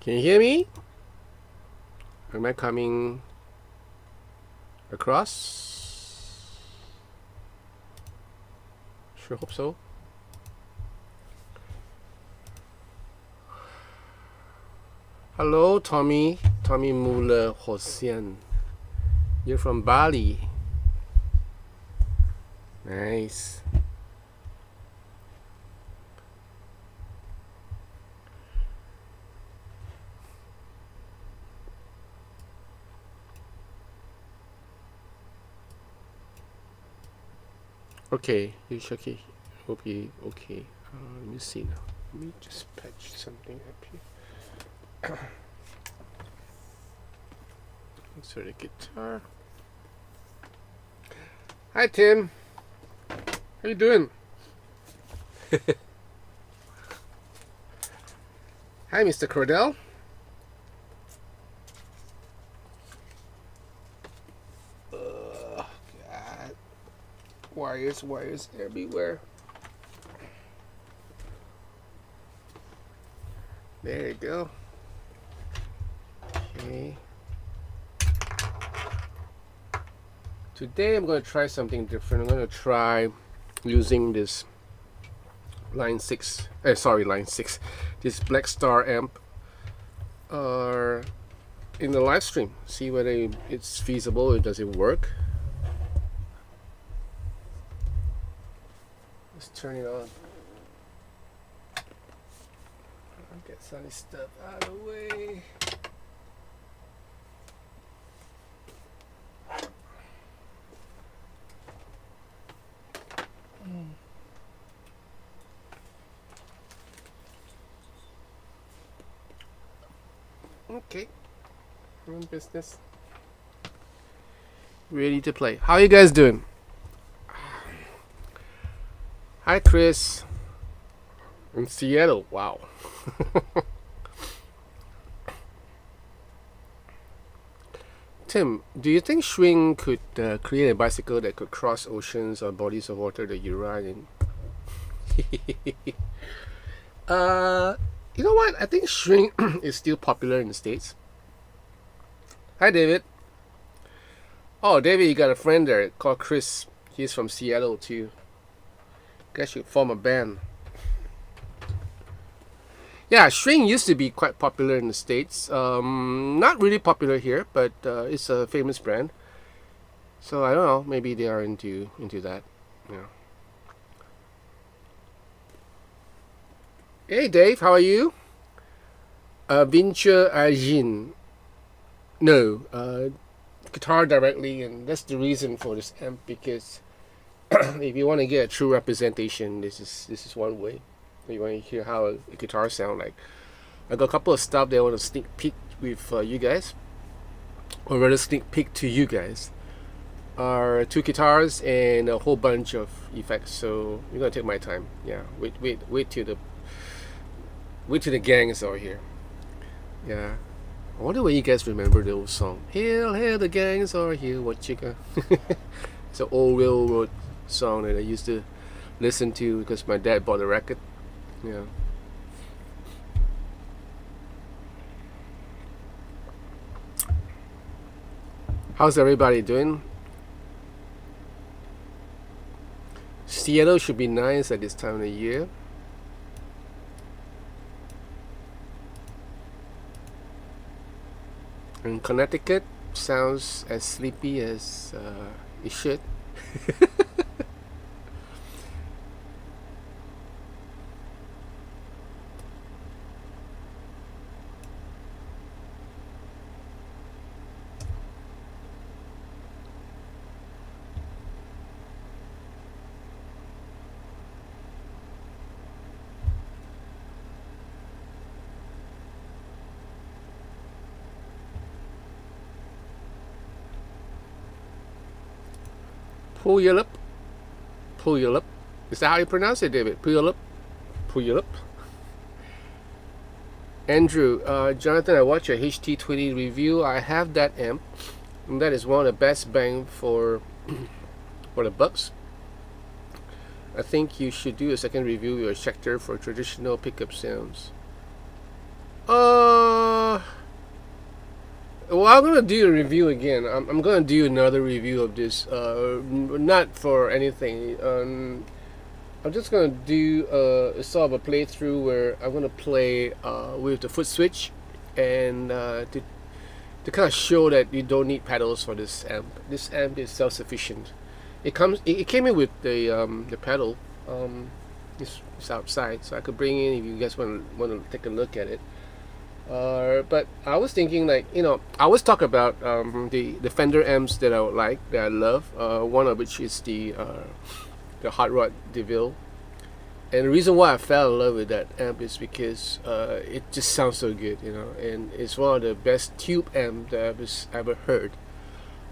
Can you hear me? Am I coming across? Sure hope so. Hello, Tommy Muller Hosian. You're from Bali. Nice. Okay, it's okay. Hope you okay. Let me see now. Let me just patch something up here. Insert the guitar. Hi, Tim. How you doing? Hi, Mr. Cordell. God. Wires everywhere. There you go. Okay. Today I'm going to try something different. I'm going to try using this line 6. This Black Star amp in the live stream. See whether it's feasible or does it work. Let's turn it on. I'll get some of this stuff out of the way. Okay, we're in business. Ready to play. How you guys doing? Hi, Chris. In Seattle. Wow. Tim, do you think Schwing could create a bicycle that could cross oceans or bodies of water that you ride in? You know what? I think Schwing is still popular in the States. Hi, David. Oh, David, you got a friend there called Chris. He's from Seattle too. Guess should form a band. Yeah, Schwing used to be quite popular in the States. Not really popular here, but it's a famous brand. So I don't know. Maybe they are into that. Yeah. Hey, Dave. How are you? Vinture Ajin. No, guitar directly, and that's the reason for this amp, because if you want to get a true representation, this is one way. You want to hear how a guitar sound like. I got a couple of stuff that I want to sneak peek with you guys, or rather sneak peek to you guys. Are 2 guitars and a whole bunch of effects. So you're gonna take my time. Yeah, wait till the gangs are here. Yeah. I wonder when you guys remember the old song. Hail, hail, the gangs are here. What you got? It's an old railroad song that I used to listen to because my dad bought a record. Yeah. How's everybody doing? Seattle should be nice at this time of the year. And Connecticut sounds as sleepy as it should. Pull your lip. Pull your lip. Is that how you pronounce it, David? Pull your lip. Pull your lip. Andrew, Jonathan, I watched your HT20 review. I have that amp, and that is one of the best bang for the bucks. I think you should do a second review of your Schecter for traditional pickup sounds. Uh, well, I'm gonna do a review again. I'm gonna do another review of this. Not for anything. I'm just gonna do sort of a playthrough where I'm gonna play with the foot switch, and to kind of show that you don't need pedals for this amp. This amp is self-sufficient. It came in with the pedal. It's outside, so I could bring in if you guys want to take a look at it. But I was thinking, like, I always talk about the Fender amps that I would like, that I love. One of which is the Hot Rod DeVille. And the reason why I fell in love with that amp is because it just sounds so good, and it's one of the best tube amp that I've ever heard,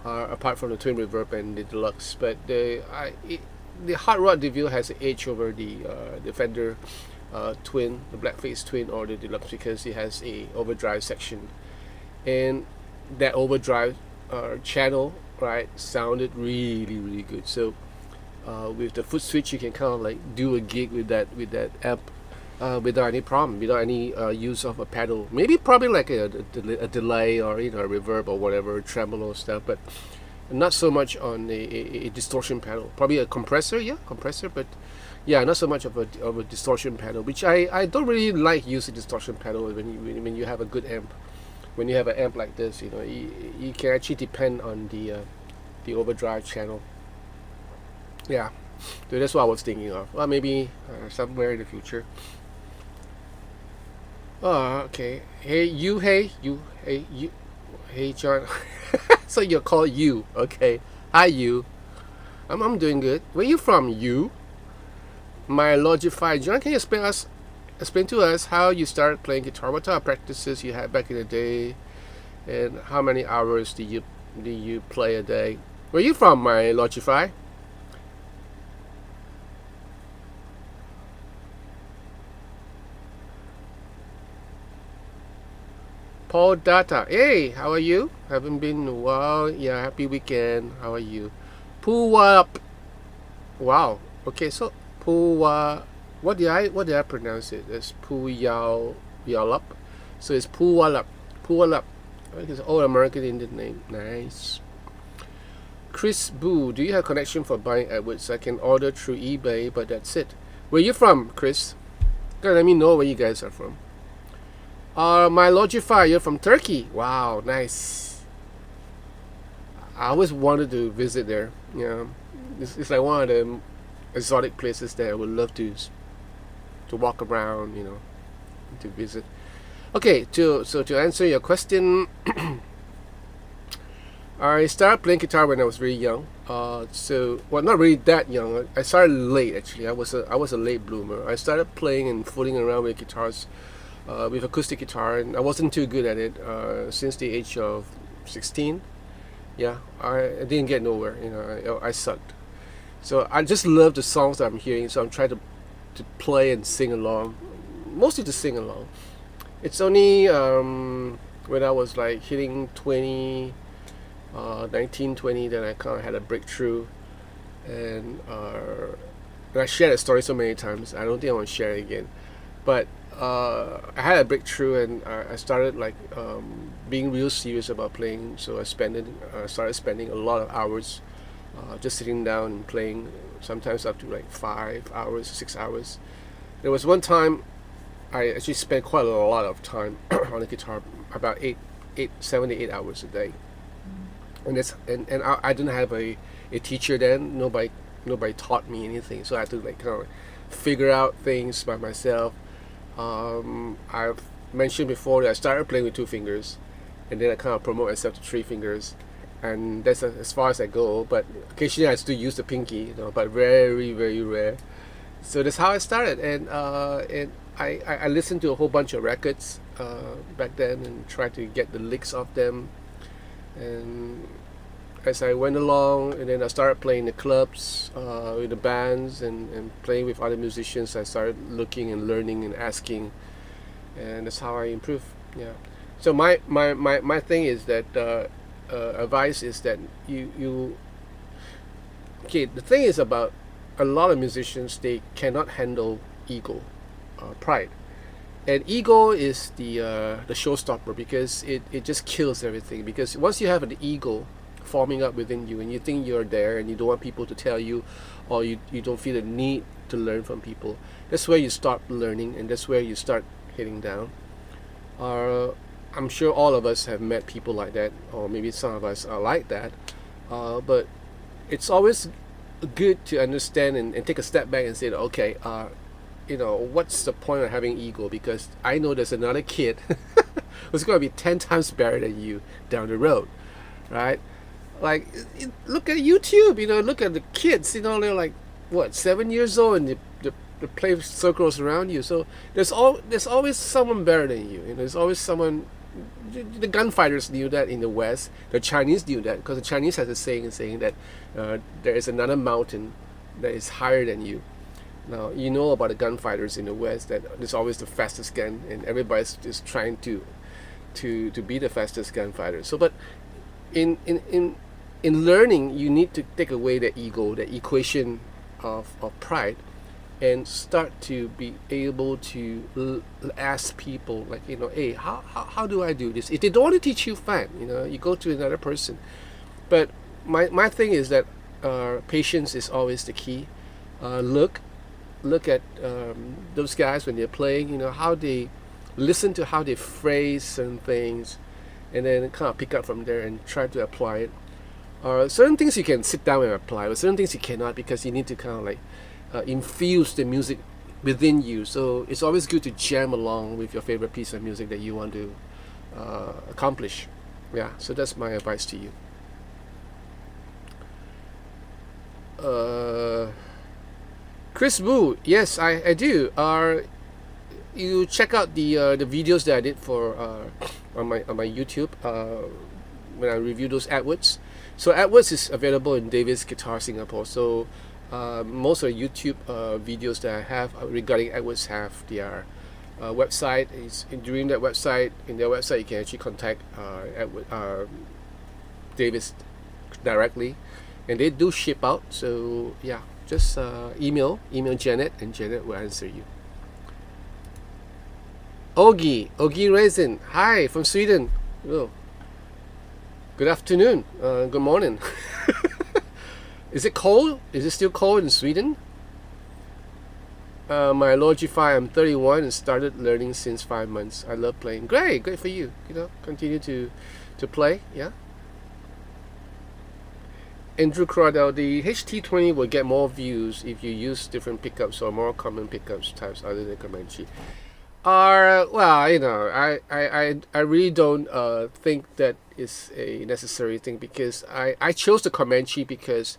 apart from the Twin Reverb and the Deluxe. But the Hot Rod DeVille has an edge over the Fender Twin, the Blackface Twin or the Deluxe, because it has a overdrive section, and that overdrive channel, right, sounded really, really good. So with the foot switch, you can kind of like do a gig with that amp without any problem, without any use of a pedal. Maybe probably like a delay or a reverb or whatever, tremolo stuff, but not so much on a distortion pedal. Probably a compressor, but yeah, not so much of a distortion pedal, which I don't really like using distortion pedal when you have a good amp. When you have an amp like this, you can actually depend on the overdrive channel. Yeah, so that's what I was thinking of. Well, maybe somewhere in the future. Oh, okay. Hey, John. So you're called you, okay? Hi, you. I'm doing good. Where you from, you? My Logify John. Can you explain to us how you started playing guitar? What type of practices you had back in the day, and how many hours do you play a day? Where you from, my Logify? Paul Data. Hey, how are you? Haven't been in a while. Yeah, happy weekend. How are you? Puwap. Wow. Okay, so Puwa. What did I pronounce it? It's Puyalap. So it's Puwalap. Puwalap. It's an old American Indian name. Nice. Chris Boo, do you have connection for buying Edwards? I can order through eBay, but that's it. Where you from, Chris? Gotta let me know where you guys are from. My Logify, you're from Turkey. Wow, nice. I always wanted to visit there. It's like one of the exotic places that I would love to walk around, to visit. Okay, to answer your question, I started playing guitar when I was really young. Well, not really that young. I started late, actually. I was a late bloomer. I started playing and fooling around with guitars, with acoustic guitar, and I wasn't too good at it since the age of 16. Yeah, I didn't get nowhere. I sucked. So I just love the songs that I'm hearing. So I'm trying to play and sing along, mostly to sing along. It's only when I was like hitting 19, 20, that I kind of had a breakthrough, and I shared that story so many times. I don't think I want to share it again, but I had a breakthrough, and I started like being real serious about playing. So I started spending a lot of hours just sitting down and playing, sometimes up to like 5 hours, 6 hours. There was one time I actually spent quite a lot of time on the guitar, about 7 to 8 hours a day. And I didn't have a teacher then. Nobody taught me anything, so I had to like kind of figure out things by myself. I've mentioned before that I started playing with 2 fingers, and then I kind of promote myself to 3 fingers, and that's as far as I go. But occasionally I still use the pinky, but very, very rare. So that's how I started, and I listened to a whole bunch of records back then and tried to get the licks of them. And as I went along, and then I started playing the clubs with the bands, and playing with other musicians, I started looking and learning and asking, and that's how I improve. Yeah. So my thing is that advice is that you okay. The thing is about a lot of musicians, they cannot handle ego, pride. And ego is the showstopper, because it just kills everything. Because once you have an ego forming up within you, and you think you're there, and you don't want people to tell you, or you don't feel the need to learn from people, that's where you start learning, and that's where you start hitting down. I'm sure all of us have met people like that, or maybe some of us are like that. But it's always good to understand, and take a step back and say, okay, what's the point of having ego? Because I know there's another kid who's going to be 10 times better than you down the road, right? Like, look at YouTube, look at the kids, they're like, what, 7 years old, and they play circles around you. So there's always someone better than you. There's always someone. The gunfighters knew that in the West. The Chinese knew that, because the Chinese has a saying that there is another mountain that is higher than you. Now, you know about the gunfighters in the West, that there's always the fastest gun, and everybody's just trying to be the fastest gunfighter. So, but in learning, you need to take away the ego, the equation of pride, and start to be able to ask people, like, hey, how do I do this? If they don't want to teach you, fine, you go to another person. But my thing is that patience is always the key. Look at those guys when they're playing, how they listen to how they phrase certain things, and then kind of pick up from there and try to apply it. Certain things you can sit down and apply, but certain things you cannot, because you need to kind of like infuse the music within you. So it's always good to jam along with your favorite piece of music that you want to accomplish. Yeah, so that's my advice to you. Chris Wu, yes, I do. You check out the videos that I did for on my YouTube when I review those AdWords. So AdWords is available in Davis Guitar Singapore. So most of the YouTube videos that I have regarding AdWords have their website. During that website, in their website, you can actually contact Davis directly, and they do ship out. So yeah, just email Janet, and Janet will answer you. Ogi Raisin, hi from Sweden. Oh, good afternoon, good morning. Is it cold? Is it still cold in Sweden? My Logify, I'm 31 and started learning since 5 months. I love playing. Great for you. Continue to play. Yeah. Andrew Cradell, the HT20 will get more views if you use different pickups or more common pickups types other than Comanche. Well, I really don't think that is a necessary thing, because I chose the Comanche because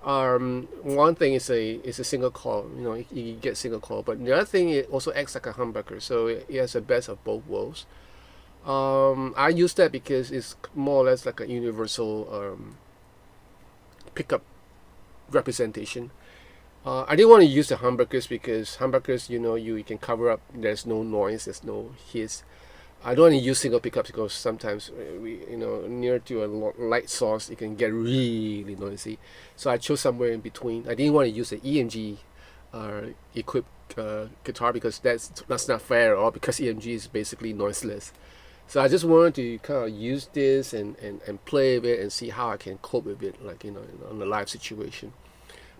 one thing is a single coil, you get single coil, but the other thing, it also acts like a humbucker, so it has the best of both worlds. I use that because it's more or less like a universal pickup representation. I didn't want to use the humbuckers because humbuckers, you can cover up. There's no noise. There's no hiss. I don't want to use single pickups because sometimes near to a light source, it can get really noisy. So I chose somewhere in between. I didn't want to use an EMG equipped guitar because that's not fair at all, because EMG is basically noiseless. So I just wanted to kind of use this and play with it and see how I can cope with it, like on a live situation.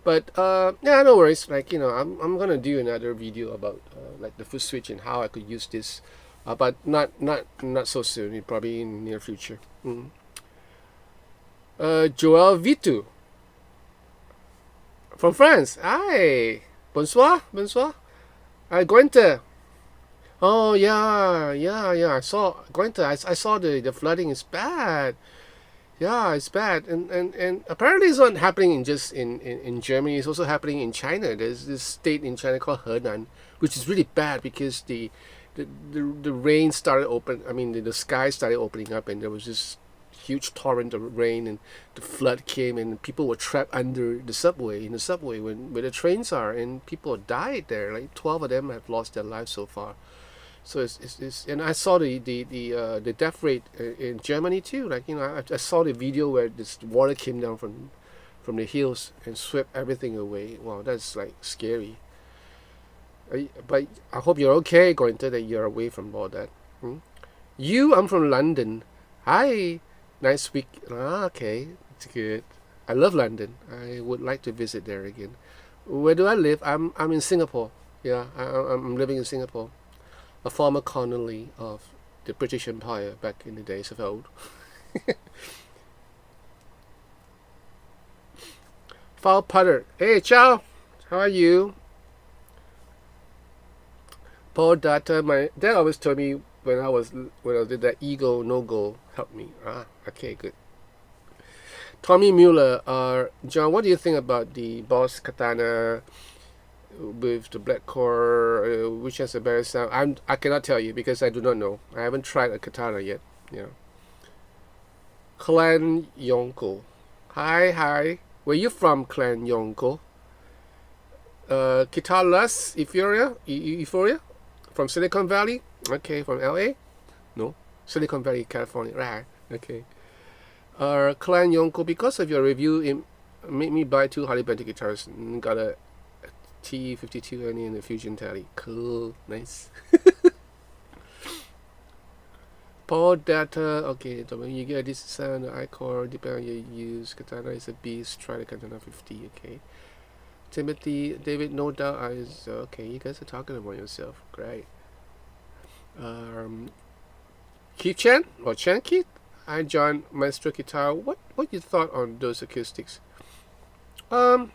But yeah, no worries. Like I'm gonna do another video about like the foot switch and how I could use this, but not so soon. Probably in the near future. Joel Vitu from France. Hi, bonsoir. Gwenta. Oh yeah. I saw Gwenta. I saw the flooding is bad. Yeah, it's bad, and apparently it's not happening in Germany. It's also happening in China. There's this state in China called Henan, which is really bad because the rain started open. I mean, the sky started opening up, and there was this huge torrent of rain, and the flood came, and people were trapped under the subway where the trains are, and people died there. Like 12 of them have lost their lives so far. So it's and I saw the death rate in Germany too. Like I saw the video where this water came down from the hills and swept everything away. Wow, that's like scary. But I hope you're okay, going to that you're away from all that. Hmm? I'm from London. Hi, nice week. Okay, it's good. I love London. I would like to visit there again. Where do I live? I'm in Singapore. Yeah, I'm living in Singapore, a former colony of the British Empire back in the days of old. Foul putter. Hey, ciao. How are you? Paul Data. My dad always told me when I did that ego no go help me. Okay, good. Tommy Mueller. John, what do you think about the Boss Katana with the black core? Which has a better sound? I cannot tell you because I do not know. I haven't tried a katana yet. Yeah. Clan Yonko. Hi. Where you from, Clan Yonko? Guitarless Euphoria? From Silicon Valley? Okay, from LA? No. Silicon Valley, California. Right. Okay. Clan Yonko, because of your review, it made me buy 2 Harley Benton guitars. Got a T52 and a Fusion Tally. Cool. Nice. Paul Data. Okay, so when you get a decent sound, the I-core, depending on your use. Katana is a beast. Try the Katana 50. Okay. Timothy, David, no doubt okay. You guys are talking about yourself. Great. Keith Chan or Chan Keith? Hi John, Maestro Guitar. What you thought on those acoustics? Yeah,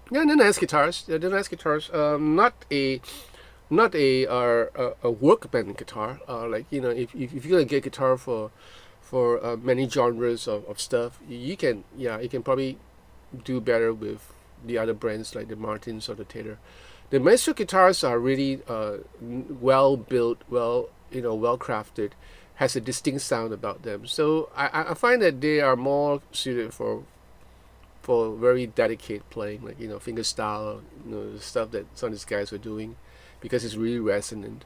they're nice guitars. They're nice guitars. Not a work band guitar. Like if you're gonna get guitar for many genres of stuff, you can probably do better with the other brands like the Martins or the Taylor. The Maestro guitars are really well built, well crafted, has a distinct sound about them. So I find that they are more suited for very dedicated playing, like fingerstyle, stuff that some of these guys are doing, because it's really resonant.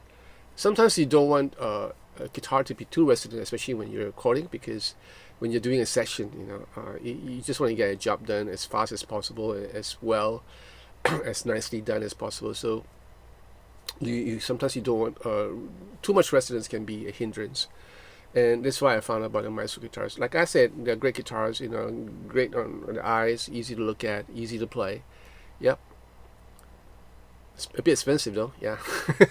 Sometimes you don't want a guitar to be too resonant, especially when you're recording, because when you're doing a session, you just want to get a job done as fast as possible, as well, as nicely done as possible. So you sometimes you don't want too much resonance can be a hindrance, and that's why I found out about the Maestro guitars. Like I said, they're great guitars. Great on the eyes, easy to look at, easy to play. Yep. It's a bit expensive though. Yeah,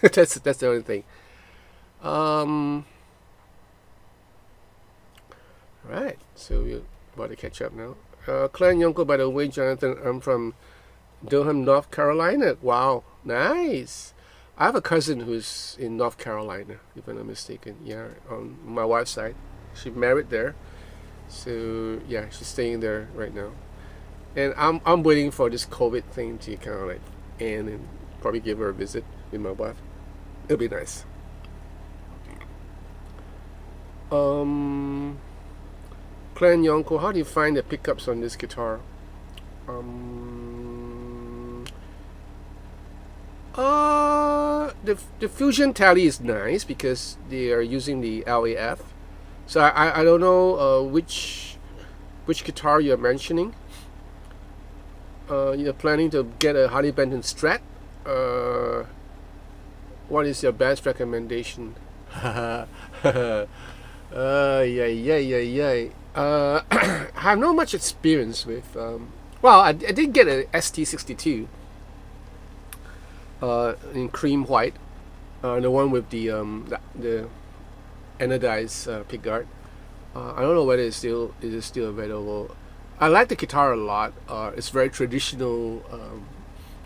that's the only thing. Right, so we're about to catch up now. Clan Yonko, by the way, Jonathan, I'm from Durham, North Carolina. Wow, nice. I have a cousin who's in North Carolina, if I'm not mistaken. Yeah, on my wife's side. She married there. So yeah, she's staying there right now. And I'm waiting for this COVID thing to kind of like end and probably give her a visit with my wife. It'll be nice. Clan Yonko, how do you find the pickups on this guitar? The Fusion Tally is nice because they are using the LAF. So I don't know which guitar you're mentioning. You're planning to get a Harley Benton Strat. What is your best recommendation? Yeah. I have not much experience with. Well, I did get an ST62 in cream white, the one with the anodized pickguard. I don't know whether it is still available. I like the guitar a lot. It's very traditional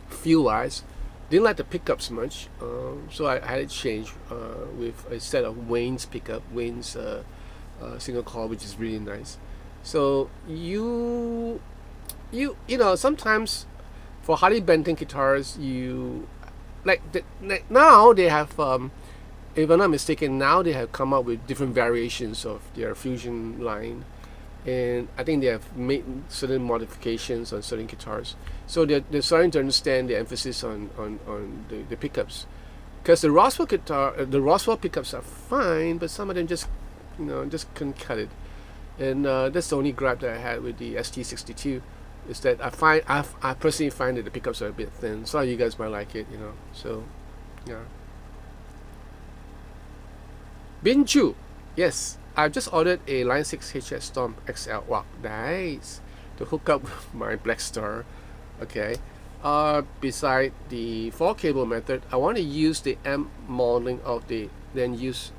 feel-wise. Didn't like the pickups much, so I had it changed with a set of Wayne's pickup, Wayne's single coil, which is really nice. So you sometimes for Harley Benton guitars, now they have, if I'm not mistaken, now they have come up with different variations of their Fusion line, and I think they have made certain modifications on certain guitars. So they're starting to understand the emphasis on the pickups, because the Roswell pickups are fine, but some of them just couldn't cut it. And that's the only gripe that I had with the ST62. is that I personally find that the pickups are a bit thin. So you guys might like it, you know. So yeah. Binju, yes, I've just ordered a Line 6 HS Storm XL. Wow, nice. To hook up with my Black Star. Okay. Beside the 4 cable method, I want to use the amp modeling of the then use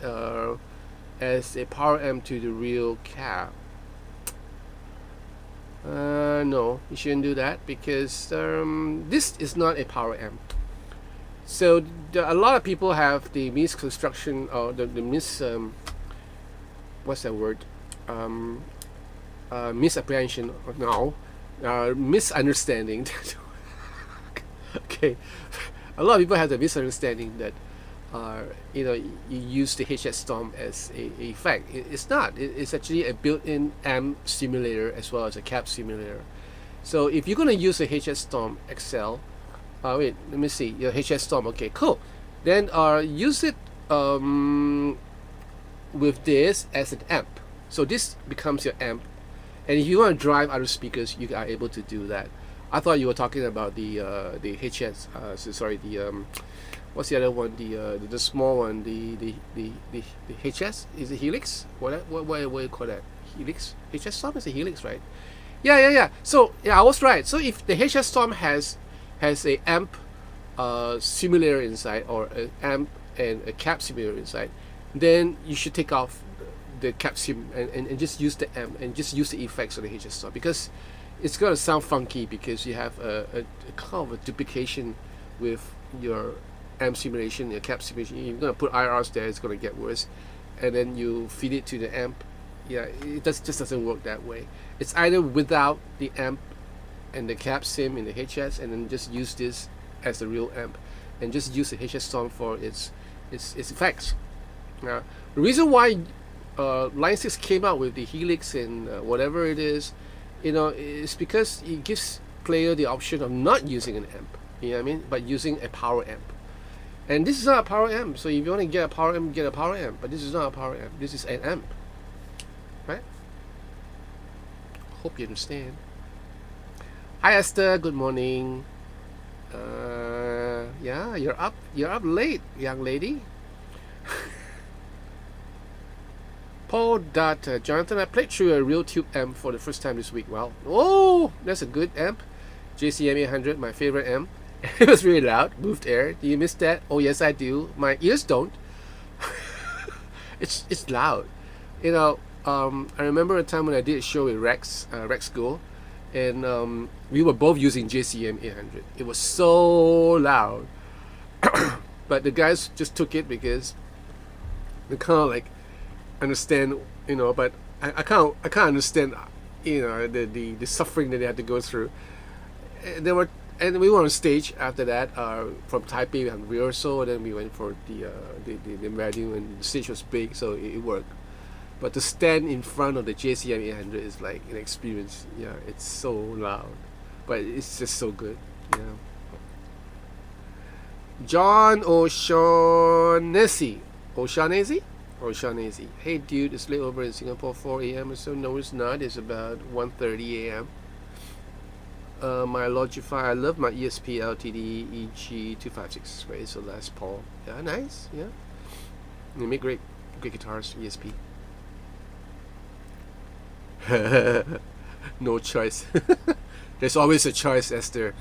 as a power amp to the real cab. No, you shouldn't do that because this is not a power amp. So a lot of people have the misconstruction or the what's that word? Misapprehension now, misunderstanding. Okay, a lot of people have the misunderstanding that you know, you use the HS Storm as a effect. It's not. It's actually a built-in amp simulator as well as a cab simulator. So if you're gonna use a HS Storm XL, wait, let me see. Your HS Storm. Okay, cool. Then use it with this as an amp. So this becomes your amp. And if you want to drive other speakers, you are able to do that. I thought you were talking about the HS. Sorry, the what's the other one? The small one. The HS, is it Helix? What do you call that? Helix? HS Storm is a Helix, right? Yeah. So yeah, I was right. So if the HS Storm has a amp simulator inside, or an amp and a cab simulator inside, then you should take off the cab sim and just use the amp and just use the effects of the HS Storm, because it's gonna sound funky because you have a kind of a duplication with your amp simulation, your cab simulation. You're gonna put IRs there, it's gonna get worse, and then you feed it to the amp. Yeah, it just doesn't work that way. It's either without the amp and the cab sim in the HS, and then just use this as the real amp, and just use the HS Storm for its effects. The reason why Line 6 came out with the Helix and whatever it is, you know, is because it gives player the option of not using an amp, you know what I mean, but using a power amp. And this is not a power amp, so if you want to get a power amp, get a power amp, but this is not a power amp, this is an amp, right? Hope you understand. Hi Esther, good morning. Yeah, you're up late, young lady. Paul Jonathan, I played through a real tube amp for the first time this week. Wow. Oh, that's a good amp. JCM 800, my favorite amp. It was really loud, moved air. Do you miss that? Oh yes, I do. My ears don't. It's loud. You know, I remember a time when I did a show with Rex School, and we were both using JCM 800. It was so loud. But the guys just took it because they kind of like understand, you know, but I can't understand, you know, the suffering that they had to go through. And we were on stage after that from Taipei and rehearsal, and then we went for the venue, and the stage was big, so it worked. But to stand in front of the JCM 800 is like an experience. Yeah, it's so loud, but it's just so good. Yeah. John O'Shaughnessy. Hey dude, it's late over in Singapore, 4 a.m. or so. No, it's not. It's about 1:30 a.m. My Logify, I love my ESP LTD EG256, right? So Les Paul. Yeah, nice. Yeah. They make great guitars, ESP. No choice. There's always a choice, Esther.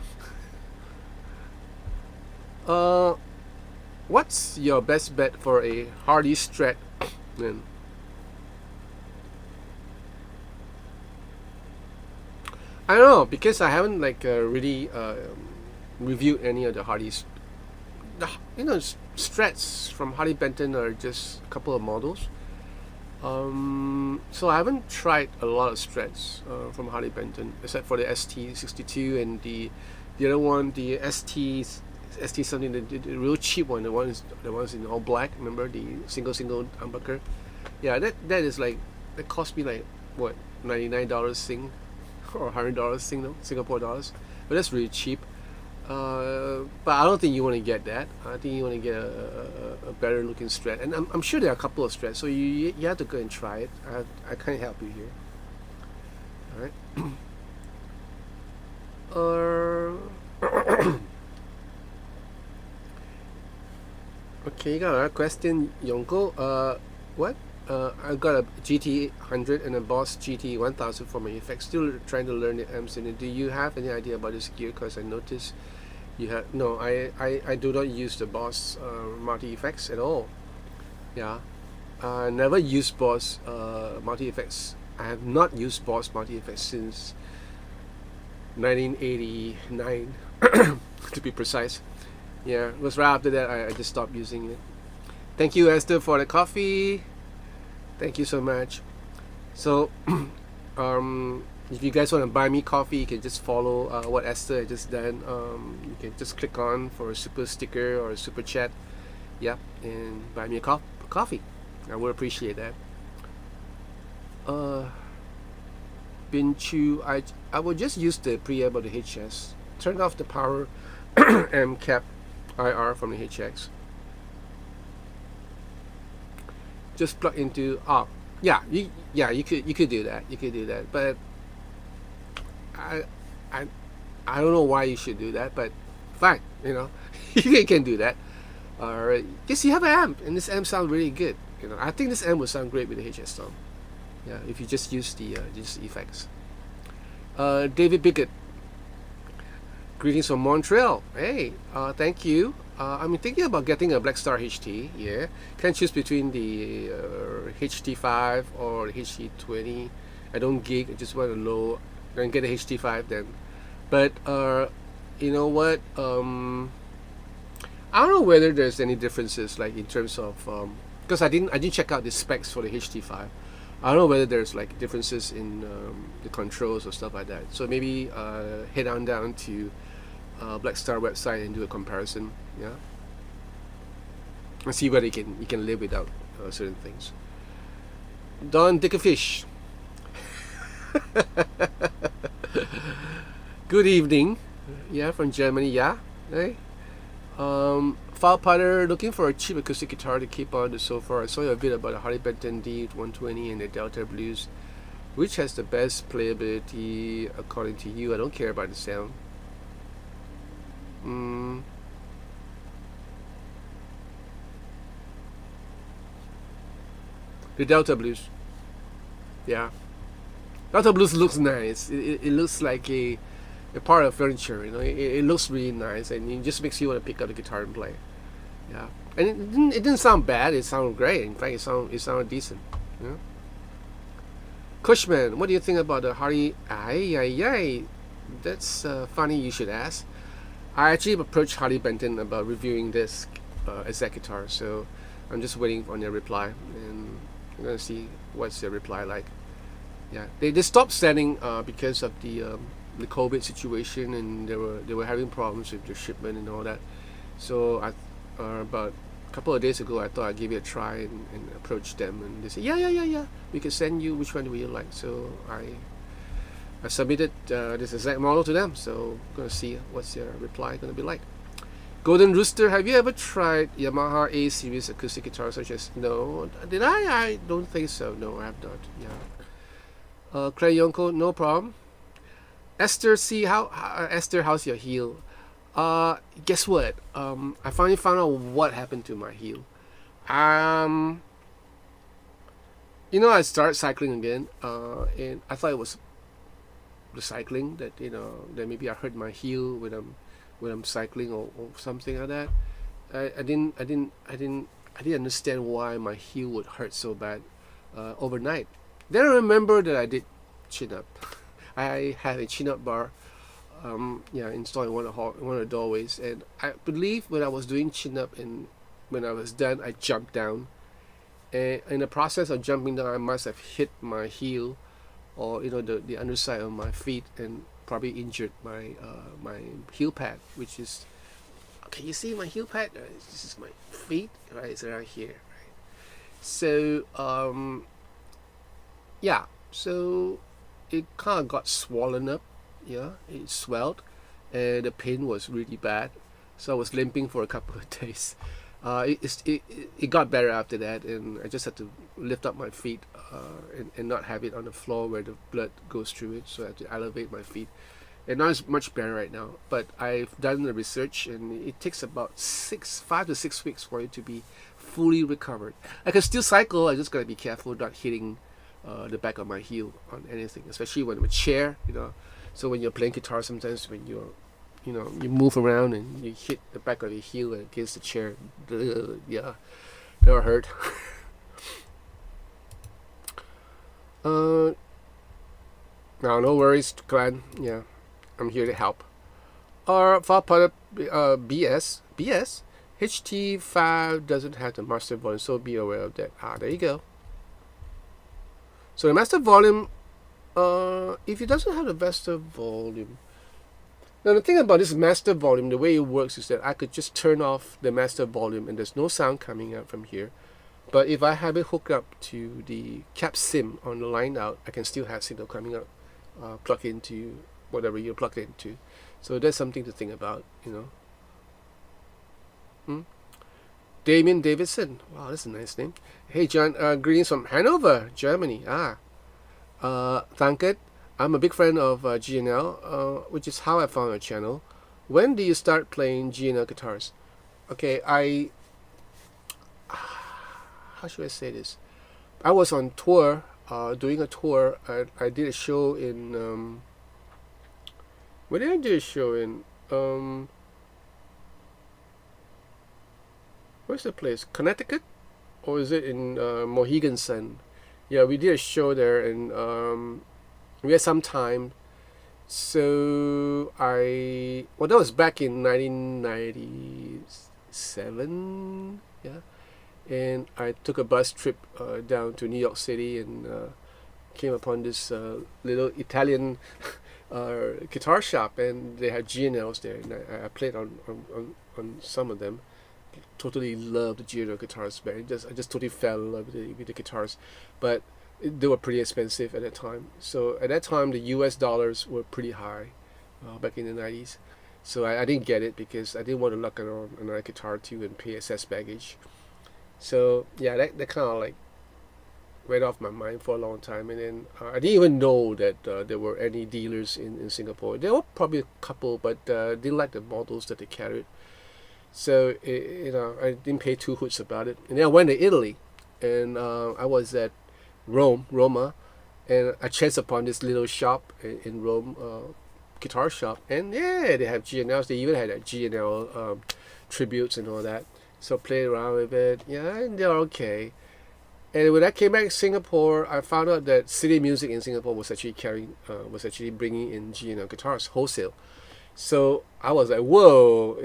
What's your best bet for a Hardy Strat? Then I don't know, because I haven't like really reviewed any of the Hardy's. You know, Strats from Hardy Benton are just a couple of models. So I haven't tried a lot of Strats from Hardy Benton, except for the ST62 and the other one, the ST something, the real cheap one, the ones in all black. Remember the single humbucker? Yeah, that is like, that cost me like what, $99 Sing, or $100 Sing, no, Singapore dollars. But that's really cheap. But I don't think you want to get that. I think you want to get a better looking Strat, and I'm sure there are a couple of Strats, so you have to go and try it. I can't help you here. All right. Uh, okay, got a question, Yonko. What? I got a GT 100 and a Boss GT 1000 for my effects. Still trying to learn the amps in it. Do you have any idea about this gear? Because I noticed you have. No, I do not use the Boss multi effects at all. Yeah, I never used Boss multi effects. I have not used Boss multi effects since 1989, to be precise. Yeah, it was right after that I just stopped using it. Thank you, Esther, for the coffee. Thank you so much. So, if you guys want to buy me coffee, you can just follow what Esther had just done. You can just click on for a super sticker or a super chat. Yeah, and buy me a coffee. I would appreciate that. Bin Chu, I will just use the preamp of the HS. Turn off the power amp cap IR from the HX. Just plug into yeah, you could do that. You could do that, but I I don't know why you should do that, but fine, you can do that. Yes, you have an amp, and this amp sounds really good. I think this amp would sound great with the HS tone. Yeah, if you just use the just effects. David Biggett, greetings from Montreal. Hey, thank you. I'm thinking about getting a Blackstar HT. Yeah, can't choose between the HT5 or the HT20. I don't gig. I just want a low. Then get a HT5 then. But you know what? I don't know whether there's any differences, like in terms of because I didn't check out the specs for the HT5. I don't know whether there's like differences in the controls or stuff like that. So maybe head on down to Blackstar website and do a comparison. Yeah, and see whether you can live without certain things. Don Dickerfish. Good evening. Yeah, from Germany. Yeah. Hey. File Potter, looking for a cheap acoustic guitar to keep on so far. I saw a bit about the Harley Benton D120 and the Delta Blues. Which has the best playability according to you? I don't care about the sound. The Delta Blues. Yeah. Delta Blues looks nice. It looks like a part of furniture, it looks really nice, and it just makes you want to pick up the guitar and play. Yeah, and it didn't sound bad. It sounded great. In fact, it sounded decent. Yeah. Cushman, what do you think about the Harley? That's funny you should ask. I actually approached Harley Benton about reviewing this exact guitar, so I'm just waiting on their reply, and I'm gonna see what's their reply like. Yeah, they stopped sending because of the COVID situation, and they were having problems with the shipment and all that. So about a couple of days ago, I thought I'd give it a try and approach them, and they said yeah, we can send you. Which one do you like? So I submitted this exact model to them. So I'm gonna see what's their reply gonna be like. Golden Rooster, have you ever tried Yamaha A series acoustic guitars such as? No, did I? I don't think so. No, I have not. Yeah. Clay Yonko, no problem. Esther C, Esther, how's your heel? Guess what? I finally found out what happened to my heel. I started cycling again, and I thought it was the cycling that that maybe I hurt my heel when I'm cycling or something like that. I didn't understand why my heel would hurt so bad overnight. Then I remember that I did chin up. I had a chin-up bar, installed in one of the doorways, and I believe when I was doing chin-up and when I was done, I jumped down, and in the process of jumping down, I must have hit my heel, or the underside of my feet, and probably injured my my heel pad, which is okay. You see my heel pad? This is my feet, right? It's right here, right? So so it kind of got swollen up. Yeah, it swelled, and the pain was really bad. So I was limping for a couple of days. It got better after that, and I just had to lift up my feet and not have it on the floor where the blood goes through it. So I had to elevate my feet, And now it's much better right now. But I've done the research, and it takes about 5 to 6 weeks for it to be fully recovered. I can still cycle. I just gotta be careful not hitting the back of my heel on anything, especially when I'm a chair. So when you're playing guitar, sometimes when you move around and you hit the back of your heel against the chair, yeah, that'll hurt. No worries, Glenn. Yeah, I'm here to help. Or for part of BS, HT5 doesn't have the master volume, so be aware of that. There you go. So the master volume, if it doesn't have the master volume, now the thing about this master volume, the way it works is that I could just turn off the master volume and there's no sound coming out from here. But if I have it hooked up to the cap sim on the line out, I can still have signal coming out, plug into whatever you're plugged into. So that's something to think about, Damien Davidson. Wow, that's a nice name. Hey, John, greetings from Hanover, Germany. Thank it. I'm a big fan of GNL, which is how I found your channel. When do you start playing GNL guitars? Okay, how should I say this? I was on tour, doing a tour. I did a show in, where did I do a show in? Where's the place? Connecticut? Or is it in Mohegan Sun? Yeah, we did a show there, and we had some time. So that was back in 1997. Yeah, and I took a bus trip down to New York City and came upon this little Italian guitar shop, and they had GNLs there, and I played on some of them. Totally loved the GNL guitars, man. I just totally fell in love with the guitars, but they were pretty expensive at that time. So at that time, the US dollars were pretty high back in the 90s. So I didn't get it because I didn't want to look around another guitar too and pay excess baggage. So yeah, that kind of like went off my mind for a long time. And then I didn't even know that there were any dealers in Singapore. There were probably a couple, but didn't like the models that they carried. So I didn't pay two hoots about it. And then I went to Italy, and I was at Roma, and I chanced upon this little shop in Rome, guitar shop, and yeah, they have GNLs. They even had a GNL tributes and all that. So I played around with it, yeah, and they're okay. And when I came back to Singapore, I found out that City Music in Singapore was actually bringing in GNL guitars wholesale. So I was like, whoa,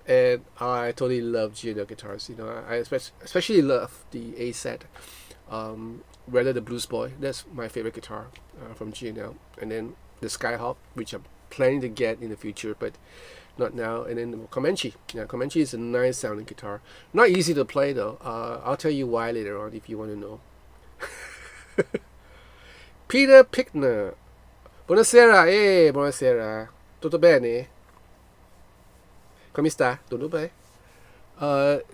and I totally love GNL guitars. I especially love the A set, rather the Blues Boy. That's my favorite guitar from GNL. And then the Skyhawk, which I'm planning to get in the future, but not now. And then the Comanche. Yeah, Comanche is a nice sounding guitar. Not easy to play though. I'll tell you why later on if you want to know. Peter Pickner. Buonasera, buonasera. Tutto bene? Come sta? Tutto bene?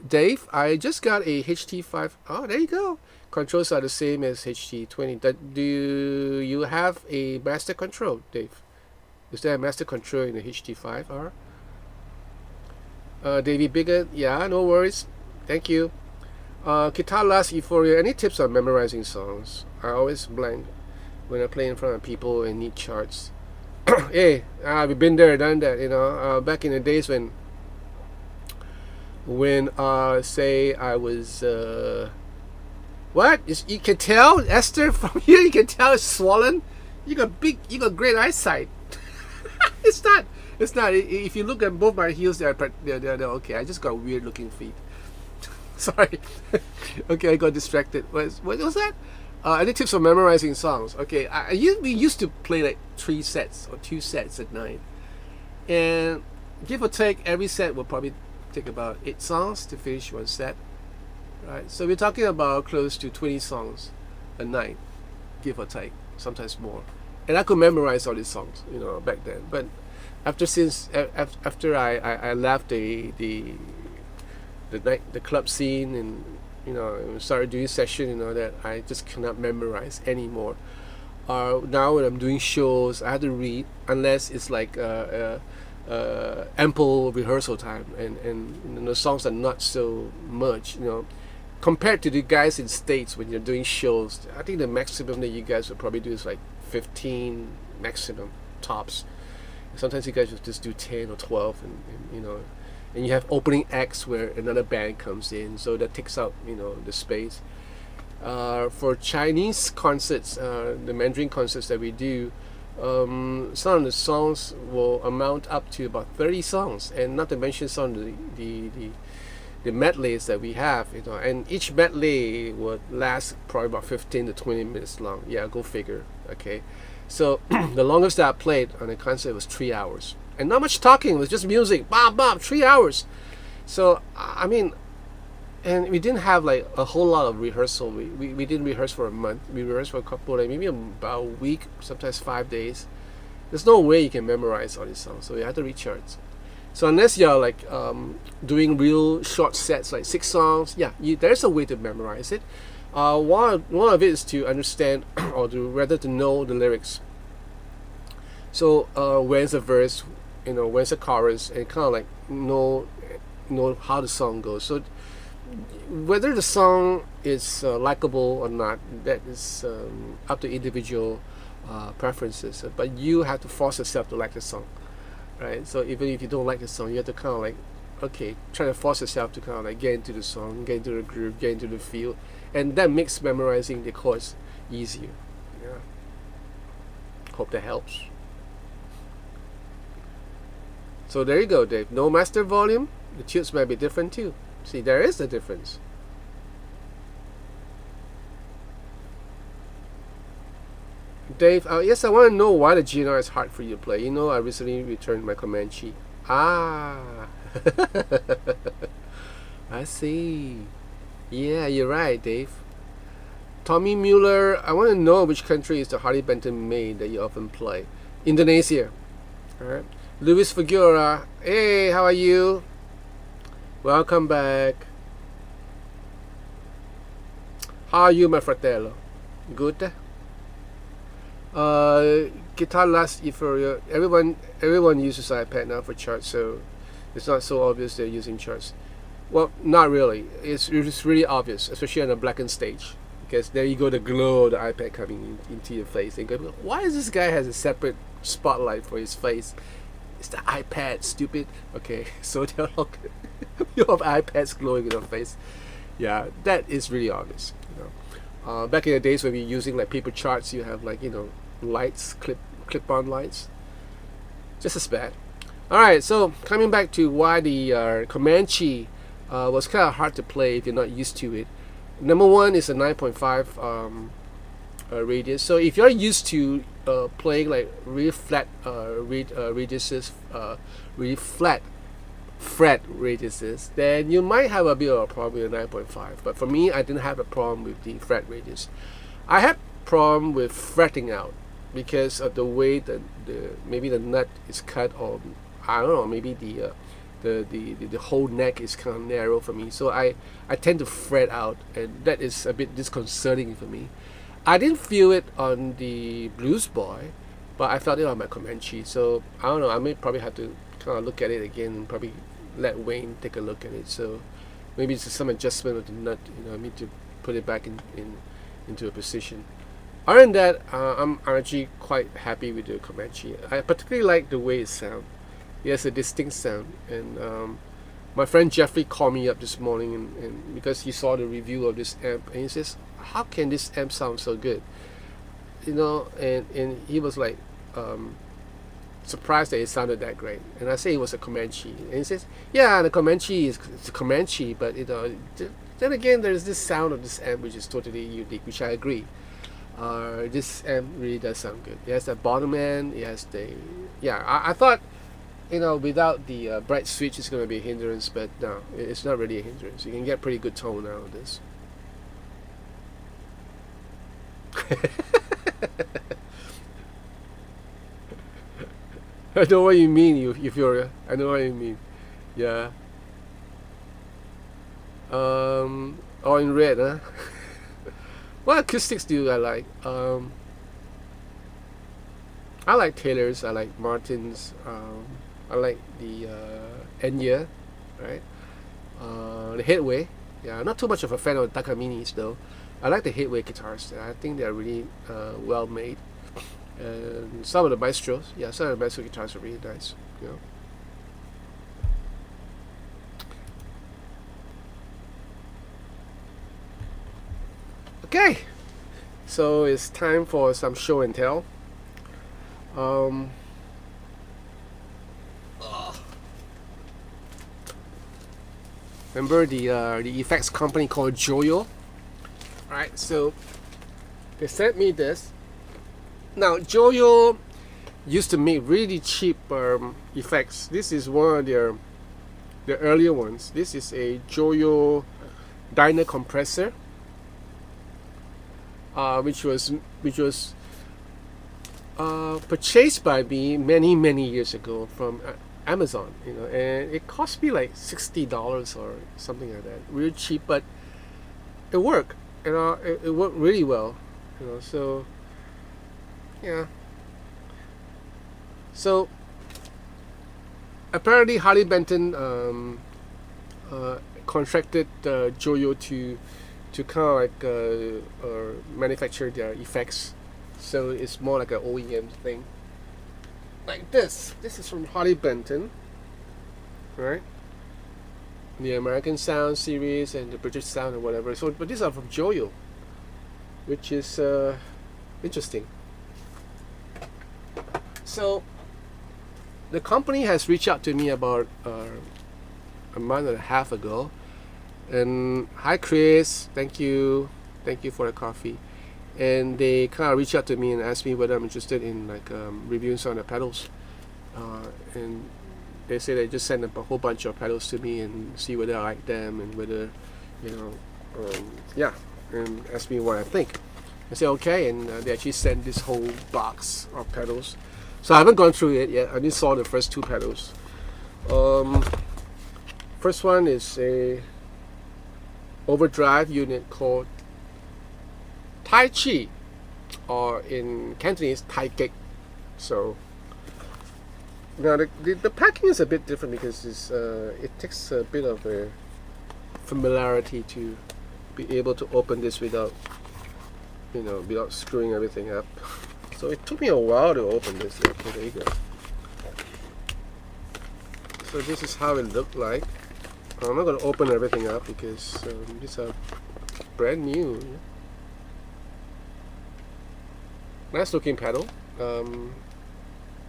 Dave, I just got a HT5. Oh, there you go. Controls are the same as HT20. Do you have a master control, Dave? Is there a master control in the HT5R? Davey Bigot, yeah, no worries. Thank you. Guitar Last Euphoria. Any tips on memorizing songs? I always blank when I play in front of people and need charts. Hey, we've been there, done that. Back in the days when say I was what? You can tell, Esther, from here. You can tell it's swollen. You got great eyesight. It's not. If you look at both my heels, they're okay. I just got weird looking feet. Sorry. Okay, I got distracted. What was that? Any tips for memorizing songs? Okay, we used to play like 3 sets or 2 sets at night, and give or take, every set will probably take about 8 songs to finish one set. Right, so we're talking about close to 20 songs a night, give or take, sometimes more. And I could memorize all these songs, back then. But after I left the club scene and started doing session, that I just cannot memorize anymore. Now when I'm doing shows, I have to read unless it's like ample rehearsal time, and the songs are not so much, compared to the guys in States. When you're doing shows, I think the maximum that you guys would probably do is like 15 maximum tops. Sometimes you guys will just do 10 or 12, and you have opening acts where another band comes in, so that takes up the space. For Chinese concerts, the Mandarin concerts that we do, some of the songs will amount up to about 30 songs, and not to mention some of the medleys that we have, and each medley would last probably about 15 to 20 minutes long. Yeah, go figure. Okay, so the longest that I played on a concert was 3 hours, and not much talking. It was just music, bam, bam, 3 hours. So I mean, and we didn't have like a whole lot of rehearsal. We didn't rehearse for a month. We rehearsed for a couple, like maybe about a week, sometimes 5 days. There's no way you can memorize all these songs, so you have to read charts. So unless you're like doing real short sets, like 6 songs, yeah, there's a way to memorize it. One of it is to understand, or rather to know the lyrics. So when's the verse, when's the chorus, and kind of like know how the song goes. So whether the song is likable or not, that is up to individual preferences. But you have to force yourself to like the song, right? So even if you don't like the song, you have to kind of like, try to force yourself to kind of like get into the song, get into the groove, get into the feel, and that makes memorizing the chords easier. Yeah. Hope that helps. So there you go, Dave. No master volume. The tunes might be different too. See, there is a difference. Dave, yes, I want to know why the GNR is hard for you to play. I recently returned my Comanche. Ah, I see. Yeah, you're right, Dave. Tommy Mueller, I want to know which country is the Harley Benton made that you often play. Indonesia. All right. Luis Figuera, hey, how are you? Welcome back. How are you, my fratello? Good? Guitar last Euphoria. Everyone uses iPad now for charts, so it's not so obvious they're using charts. Well, not really. It's really obvious, especially on a blackened stage, because there you go, the glow of the iPad coming into your face. And go, why is this guy has a separate spotlight for his face? It's the iPad, stupid. Okay, so they're all you have iPads glowing in your face. Yeah, that is really obvious. Back in the days when we were using like paper charts, you have like lights, clip-on lights. Just as bad. All right, so coming back to why the Comanche was kind of hard to play if you're not used to it. Number one is a 9.5 radius. So if you're used to playing like really flat radiuses, really flat fret radiuses, then you might have a bit of a problem with 9.5. But for me, I didn't have a problem with the fret radius. I had problem with fretting out because of the way that maybe the nut is cut, or I don't know, maybe the whole neck is kind of narrow for me. So I tend to fret out, and that is a bit disconcerting for me. I didn't feel it on the Blues Boy, but I felt it on my Comanche. So I don't know, I may probably have to kind of look at it again and probably let Wayne take a look at it. So maybe it's some adjustment of the nut, I need to put it back into a position. Other than that, I'm actually quite happy with the Comanche. I particularly like the way it sounds. It has a distinct sound, and my friend Jeffrey called me up this morning, and because he saw the review of this amp, and he says, how can this amp sound so good? And he was like surprised that it sounded that great. And I say it was a Comanche, and he says, yeah, the Comanche is a Comanche, but then again, there's this sound of this amp which is totally unique, which I agree. This amp really does sound good. It has that bottom end. It has I thought, without the bright switch, it's going to be a hindrance, but no, it's not really a hindrance. You can get pretty good tone out of this. I know what you mean, Euphoria. I know what you mean. Yeah. All in red, huh? What acoustics do I like? I like Taylor's, I like Martin's, I like the Enya, right? The Headway. Yeah, I'm not too much of a fan of Takaminis though. I like the Headway guitars. I think they're really well made. And some of the Maestros, yeah, some of the Maestro guitars are really nice. You know. Okay, so it's time for some show and tell. Remember the effects company called Joyo? Alright, so they sent me this. Now Joyo used to make really cheap effects. This is one of the earlier ones. This is a Joyo Dyna compressor, which was purchased by me many years ago from Amazon, you know, and it cost me like $60 or something like that. Real cheap, but it worked. You know, it worked really well. You know, so yeah. So apparently Harley Benton contracted Joyo to kind of like manufacture their effects. So it's more like an OEM thing. Like this. This is from Harley Benton, right? The American Sound series and the British Sound or whatever. So, but these are from Joyo, which is interesting. So, the company has reached out to me about a month and a half ago, and hi Chris, thank you for the coffee. And they kind of reached out to me and asked me whether I'm interested in like reviewing some of the pedals, and they say they just send a whole bunch of pedals to me and see whether I like them and whether, you know, yeah, and ask me what I think. I say okay, and they actually sent this whole box of pedals. So I haven't gone through it yet. I just saw the first two pedals. First one is a overdrive unit called Tai Chi, or in Cantonese Tai Kek. So now the packing is a bit different because it takes a bit of a familiarity to be able to open this without, you know, without screwing everything up. So it took me a while to open this. Okay, there you go. So this is how it looked like. I'm not going to open everything up because these are brand new. Nice looking pedal.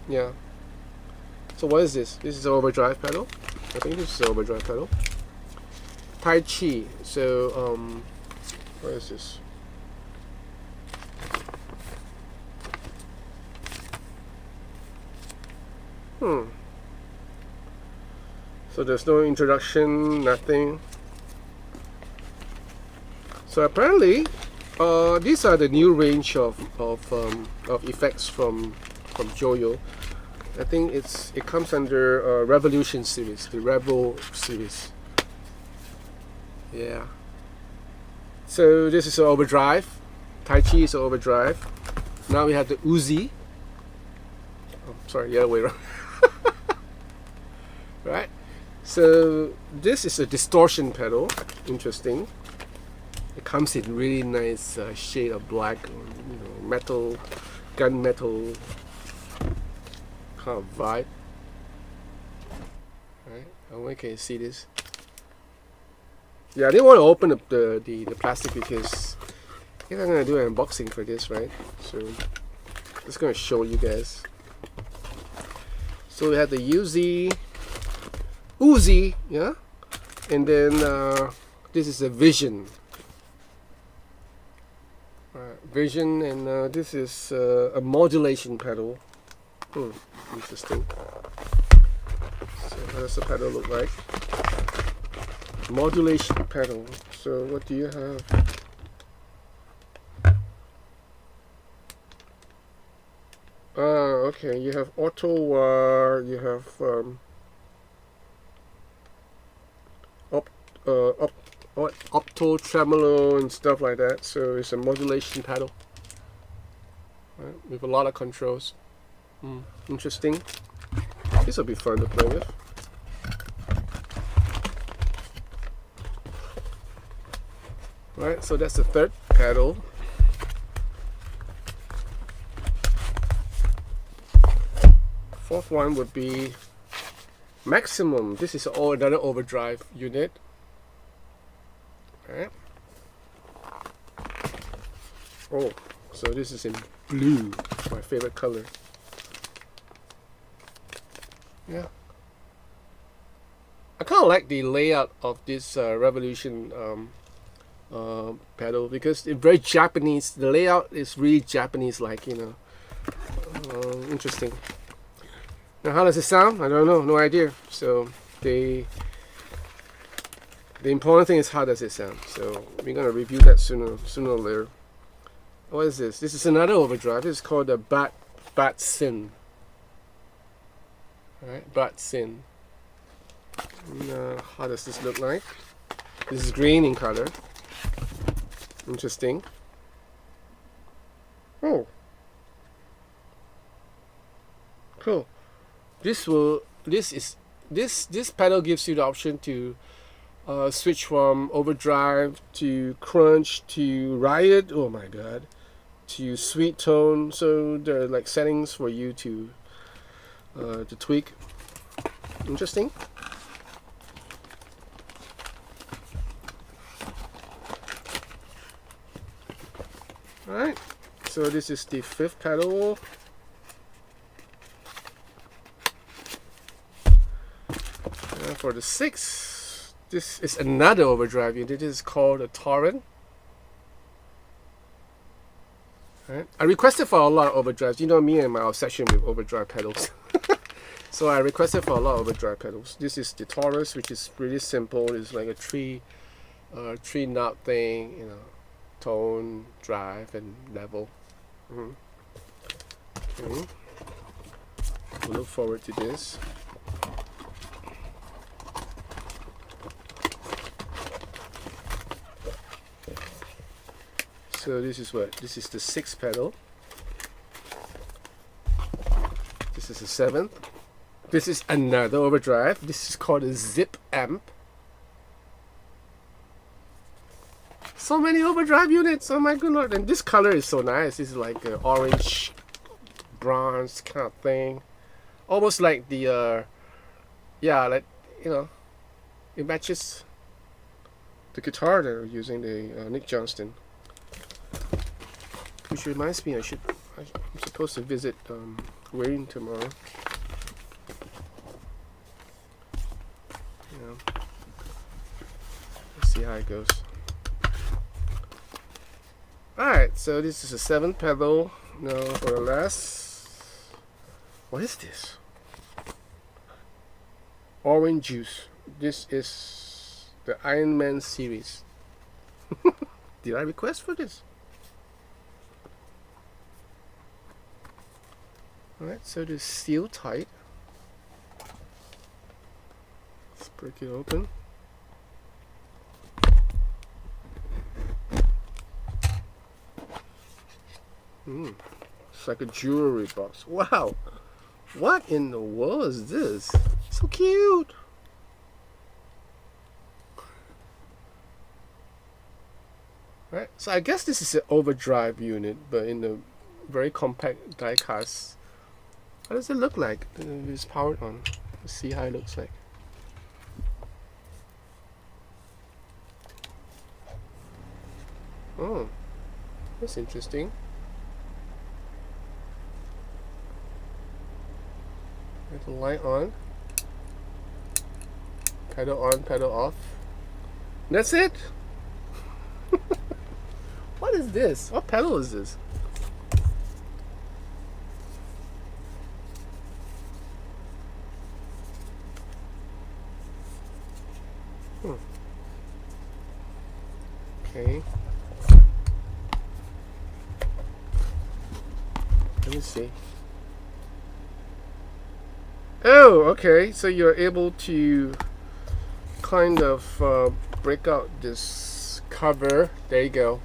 Yeah. So what is this? This is an overdrive pedal. I think this is an overdrive pedal. Tai Chi. So what is this? So there's no introduction, nothing. So apparently, these are the new range of effects from Joyo. I think it comes under Revolution series, the Rebel series. Yeah. So this is an overdrive. Tai Chi is an overdrive. Now we have the Uzi. Oh, sorry, the other way around. Right. So this is a distortion pedal. Interesting. It comes in really nice shade of black, you know, metal, gunmetal kind of vibe. Right? How can you see this? Yeah, I didn't want to open up the plastic because I guess I'm gonna do an unboxing for this, right? So I'm just gonna show you guys. So we have the Uzi, yeah, and then this is a Vision. Vision, and this is a modulation pedal. Interesting. So how does the pedal look like? Modulation pedal. So what do you have? Okay, you have auto wire, you have opto tremolo and stuff like that. So it's a modulation pedal, right, with a lot of controls. Interesting. This will be fun to play with. Alright, so that's the third pedal. Fourth one would be maximum. This is another overdrive unit. Alright. Oh, so this is in blue, my favorite color. Yeah. I kind of like the layout of this Revolution pedal because it's very Japanese. The layout is really Japanese-like, you know. Interesting. Now, how does it sound? I don't know, no idea. So the important thing is how does it sound. So we're gonna review that sooner or later. What is this? This is another overdrive. This is called the Bat Sin. Alright, Bat Sin. How does this look like? This is green in color. Interesting. Oh, cool. This pedal gives you the option to switch from overdrive to crunch to riot. Oh my god, to sweet tone. So there are like settings for you to tweak. Interesting. Alright, so this is the fifth pedal. And for the sixth, this is another overdrive unit. This is called a Torrent. Alright, I requested for a lot of overdrives. You know me and my obsession with overdrive pedals. So I requested for a lot of overdrive pedals. This is the Taurus, which is really simple. It's like a three knob thing, you know, tone, drive, and level. Okay. We'll look forward to this. So this is what? This is the sixth pedal. This is the seventh. This is another overdrive. This is called a Zip amp. So many overdrive units. Oh my good lord! And this color is so nice. This is like an orange, bronze kind of thing, almost like the yeah, like, you know, it matches the guitar they're using, the Nick Johnston. Which reminds me, I'm supposed to visit Wayne tomorrow. Let's see how it goes. Alright, so this is a seventh pedal. Now for the last, what is this? Orange juice. This is the Iron Man series. Did I request for this? Alright, so this is sealed tight. Let's break it open. It's like a jewelry box. Wow! What in the world is this? So cute! Right, so I guess this is an overdrive unit, but in a very compact die-cast. How does it look like? It's powered on. Let's see how it looks like. Oh, that's interesting. Get the light on. Pedal on, pedal off. That's it. What is this? What pedal is this? Okay. Let me see. Oh, okay. So you're able to kind of break out this cover. There you go.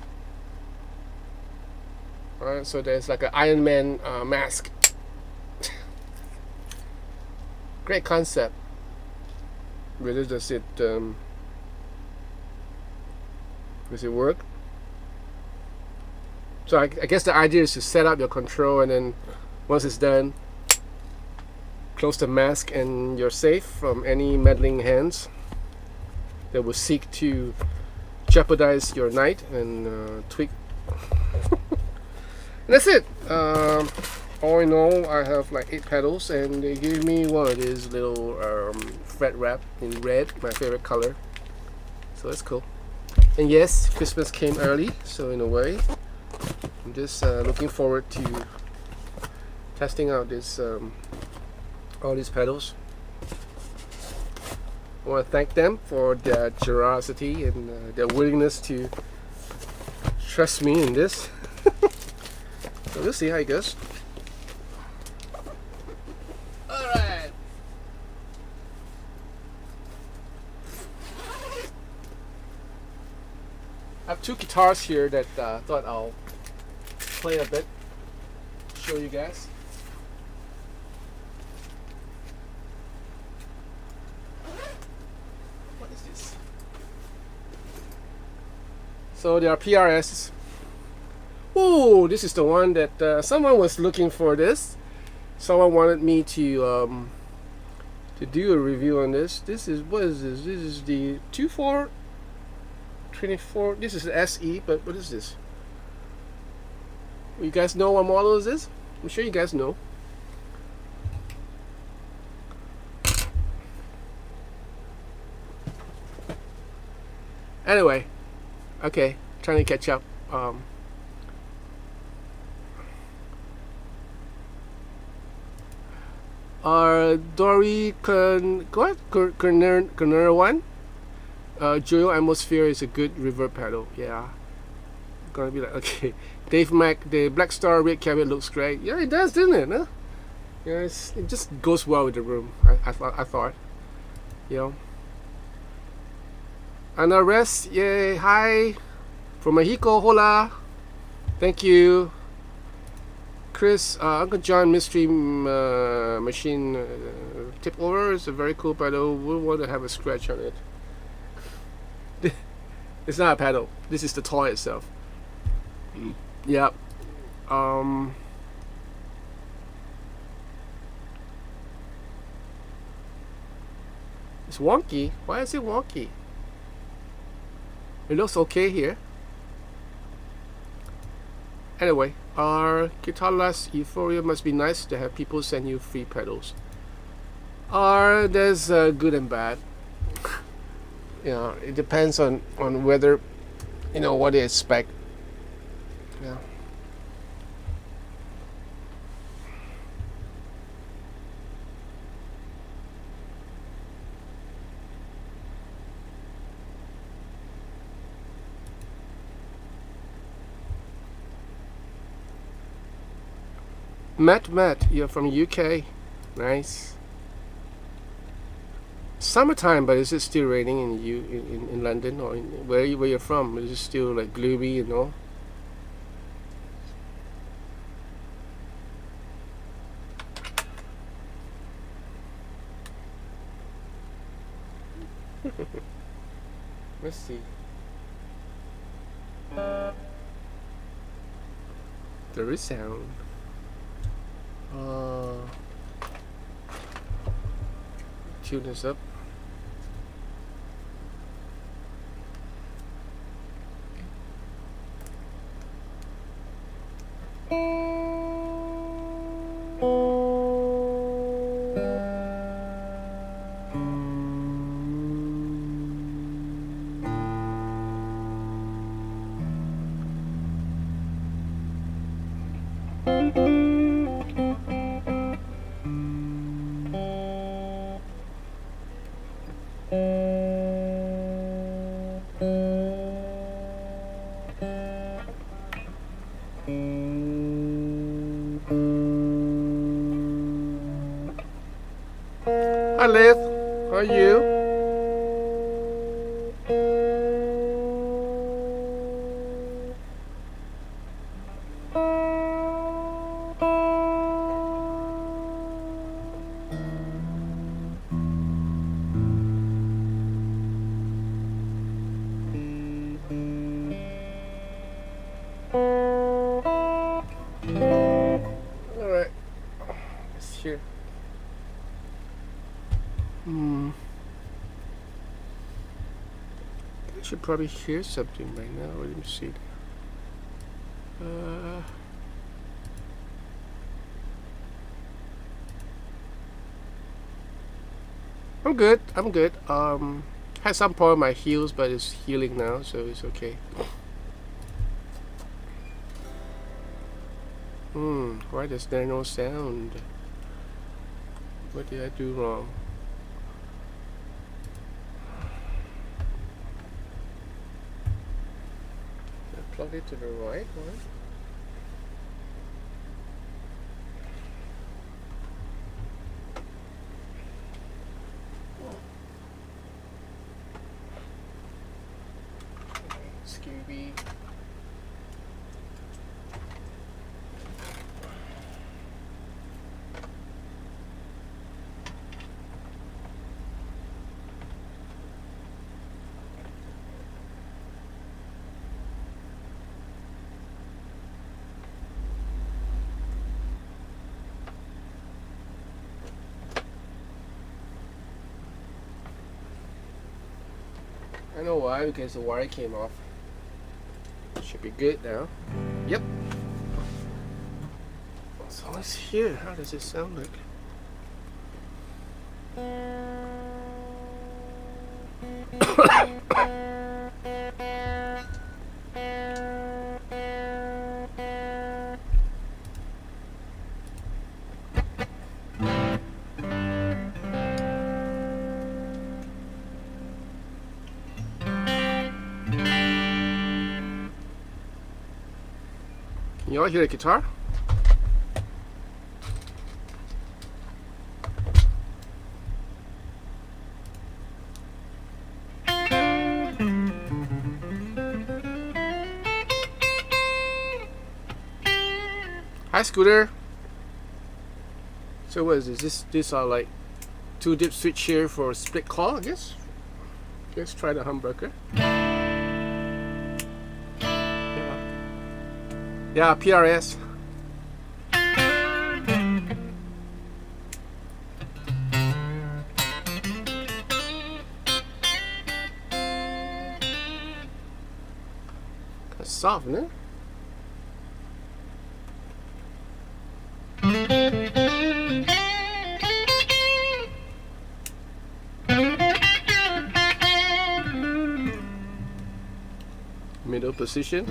Alright, so there's like an Iron Man mask. Great concept. Whether does it work? So I guess the idea is to set up your control, and then once it's done, close the mask, and you're safe from any meddling hands that will seek to jeopardize your night and tweak. And that's it. All in all, I have like 8 pedals, and they gave me one of these little fret wrap in red, my favorite color. So that's cool. And yes, Christmas came early, so in a way, I'm just looking forward to testing out this all these pedals. I want to thank them for their generosity and their willingness to trust me in this. So we'll see how it goes. Alright. I have 2 guitars here that I thought I'll play a bit, show you guys. What is this? So they are PRS. Oh, this is the one that someone was looking for. This someone wanted me to do a review on this. This is, what is this? This is the 2424. This is the SE, but what is this? You guys know what model is this? I'm sure you guys know. Anyway, okay, trying to catch up. Dory Kerner one. Joyo Atmosphere is a good reverb pedal. Yeah, gonna be like, okay. Dave Mack, the Black Star red cabinet looks great. Yeah, it does, doesn't it? Huh? Yeah, it just goes well with the room. I thought. You know. Ana Rest, yay, hi. From Mexico, hola. Thank you. Chris, Uncle John Mystery Machine tip over is a very cool pedal. We'll want to have a scratch on it. It's not a pedal. This is the toy itself. Yeah. It's wonky. Why is it wonky? It looks okay here. Anyway, our guitarless euphoria must be nice to have people send you free pedals. There's good and bad. You know, it depends on whether, you know, what they expect. Yeah. Matt, you're from UK. Nice. Summertime, but is it still raining in London, or where you're from? Is it still like gloomy and all? Let's see. There is sound. Tune this up. Hi Liv, how are you? here. I should probably hear something right now. Let me see. I'm good. I'm good. Had some problem in my heels, but it's healing now, so it's okay. Why is there no sound? What did I do wrong? I plugged it to the right one. Scooby. I know why, because the wire came off. Should be good now. Yep. So let's hear. How does it sound like? Can you all hear the guitar? Hi, Scooter. So what is this? These are like 2-dip switch here for a split call, I guess. Let's try the humbucker. Yeah, PRS. That's soft, isn't it? Middle position.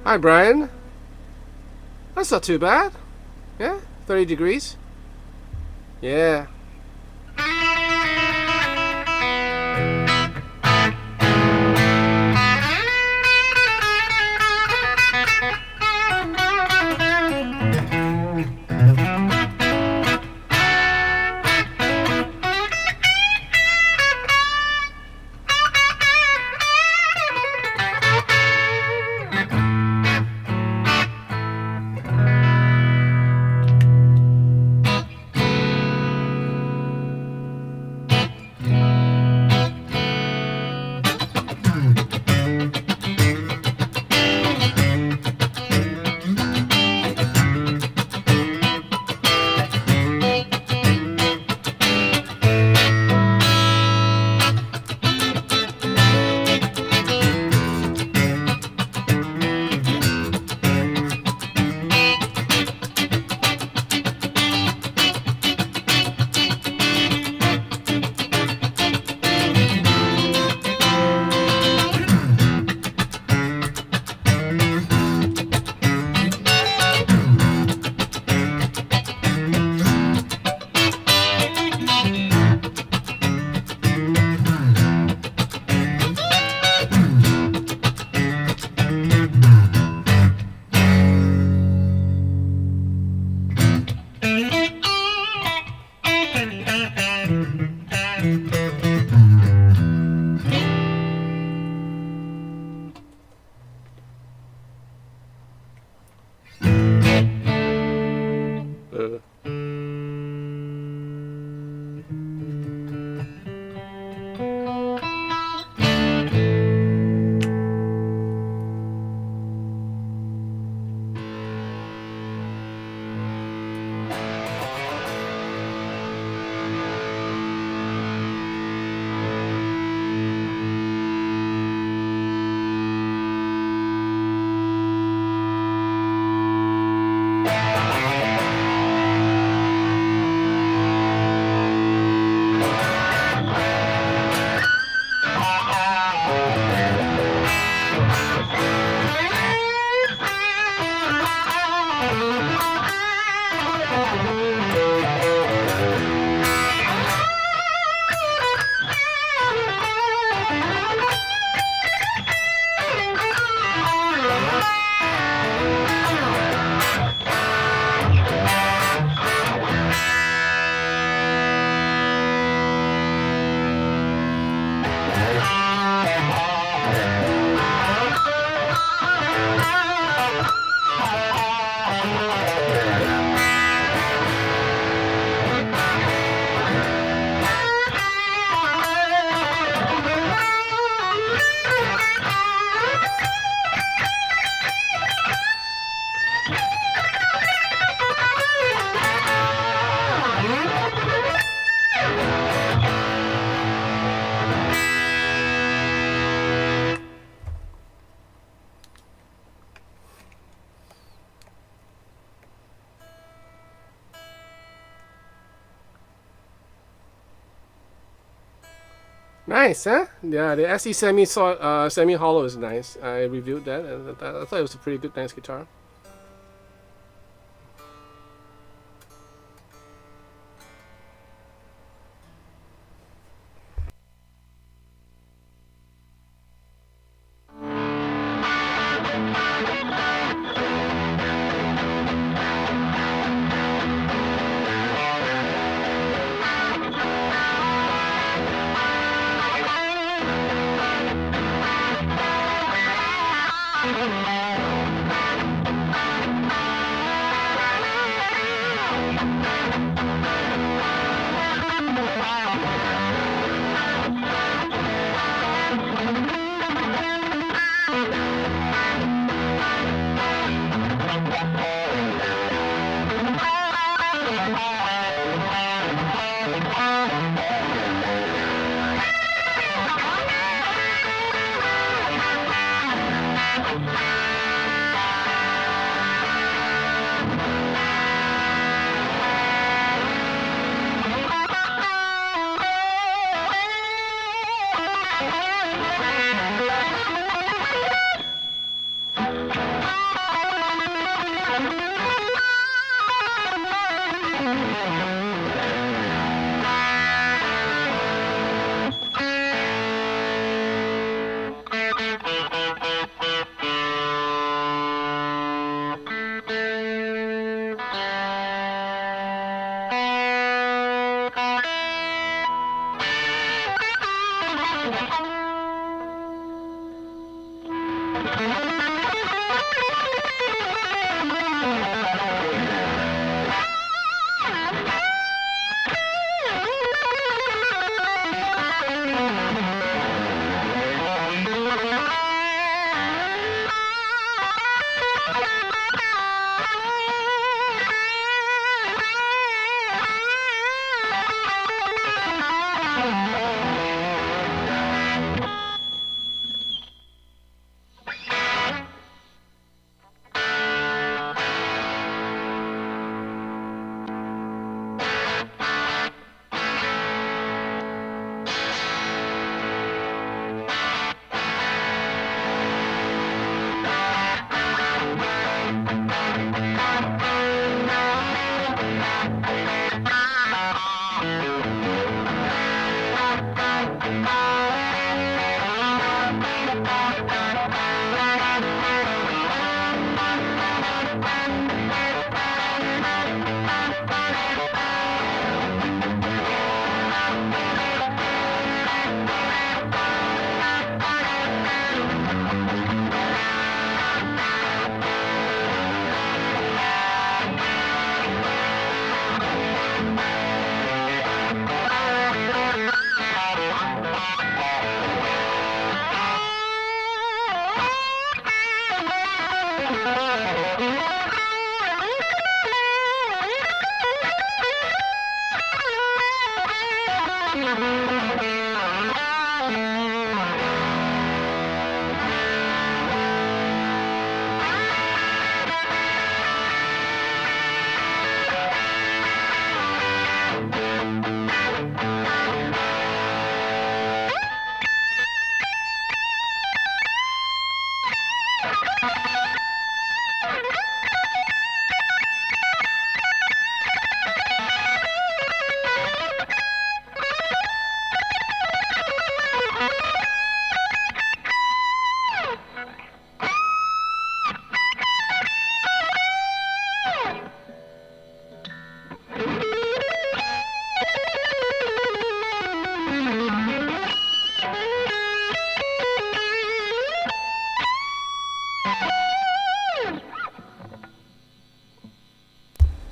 Hi, Brian. That's not too bad. Yeah, 30 degrees. Yeah. Nice, huh? Yeah, the SE semi hollow is nice. I reviewed that, and I thought it was a pretty good, nice guitar.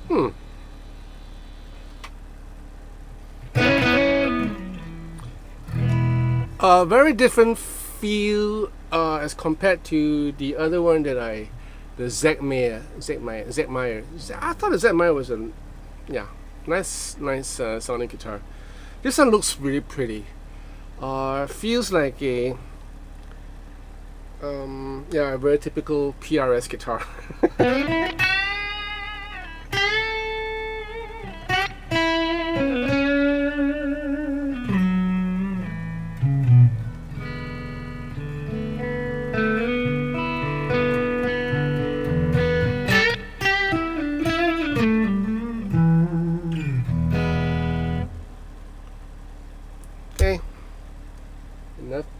Hmm. A very different feel as compared to the other one the Zegmeyer. I thought the Zegmeyer was a, yeah, nice sounding guitar. This one looks really pretty. Feels like a yeah, a very typical PRS guitar.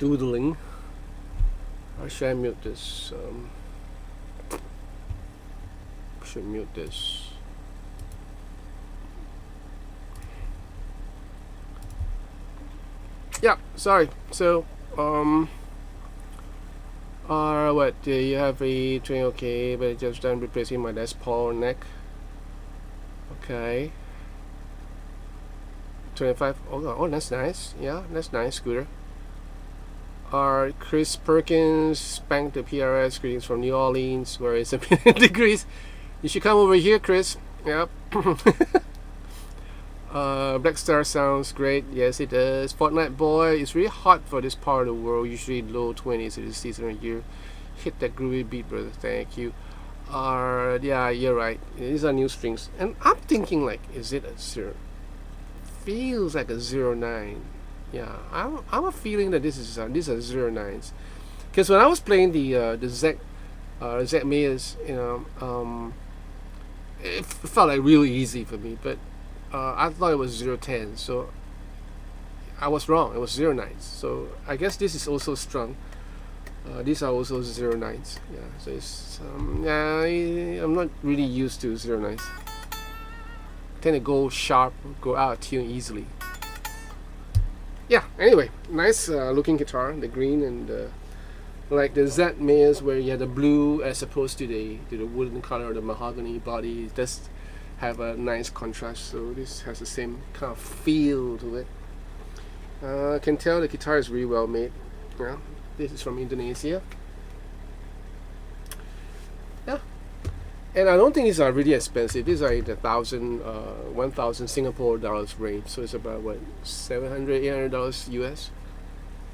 doodling. How should I mute this? Should mute this. Yeah, sorry. So, what? You have a train, okay, but just done replacing my Les Paul neck. Okay. 25. Oh, that's nice. Yeah, that's nice, scooter. Chris Perkins spanked the PRS. Greetings from New Orleans, where it's a million degrees. You should come over here, Chris. Yep. Black Star sounds great. Yes, it does. Fortnite boy, it's really hot for this part of the world. Usually low 20s this season of year. Hit that groovy beat, brother. Thank you. Yeah, you're right. These are new strings, and I'm thinking like, is it a 0? Feels like a 09. Yeah, I'm a feeling that these are 09s. Because when I was playing the Z Mayors, it felt like really easy for me, but I thought it was 010, so I was wrong. It was 09s. So I guess this is also strung. These are also 09s. Yeah, so it's I'm not really used to 09s. Tend to go sharp, go out of tune easily. Yeah. Anyway, nice looking guitar. The green and like the Z Mayors, where you have the blue as opposed to the wooden color of the mahogany body. It does have a nice contrast. So this has the same kind of feel to it. I can tell the guitar is really well made. Yeah. This is from Indonesia. Yeah. And I don't think these are really expensive. These are in the 1,000 Singapore dollars range. So it's about what, $700, $800 US.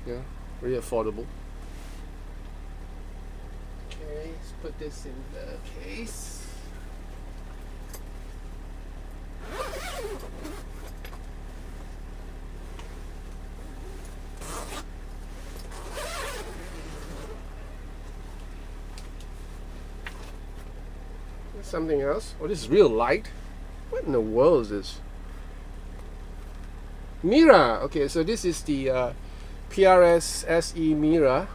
Yeah, really affordable. Okay, let's put this in the case. Something else. Oh, this is real light. What in the world is this? Mira. Okay, so this is the PRS SE Mira.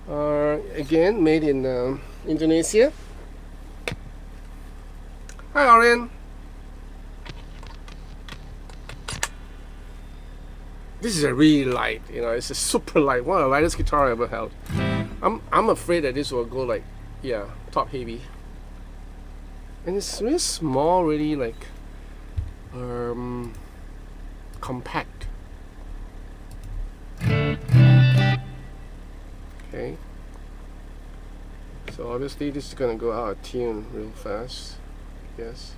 Again, made in Indonesia. Hi, Orion. This is a really light. It's a super light. One of the lightest guitar I ever held. I'm afraid that this will go like, yeah, top heavy. And it's really small, really like compact. Okay. So obviously this is gonna go out of tune real fast, I guess.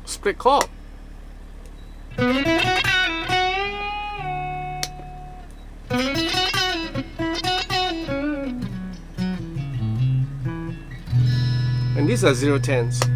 Split call. And these are 010s.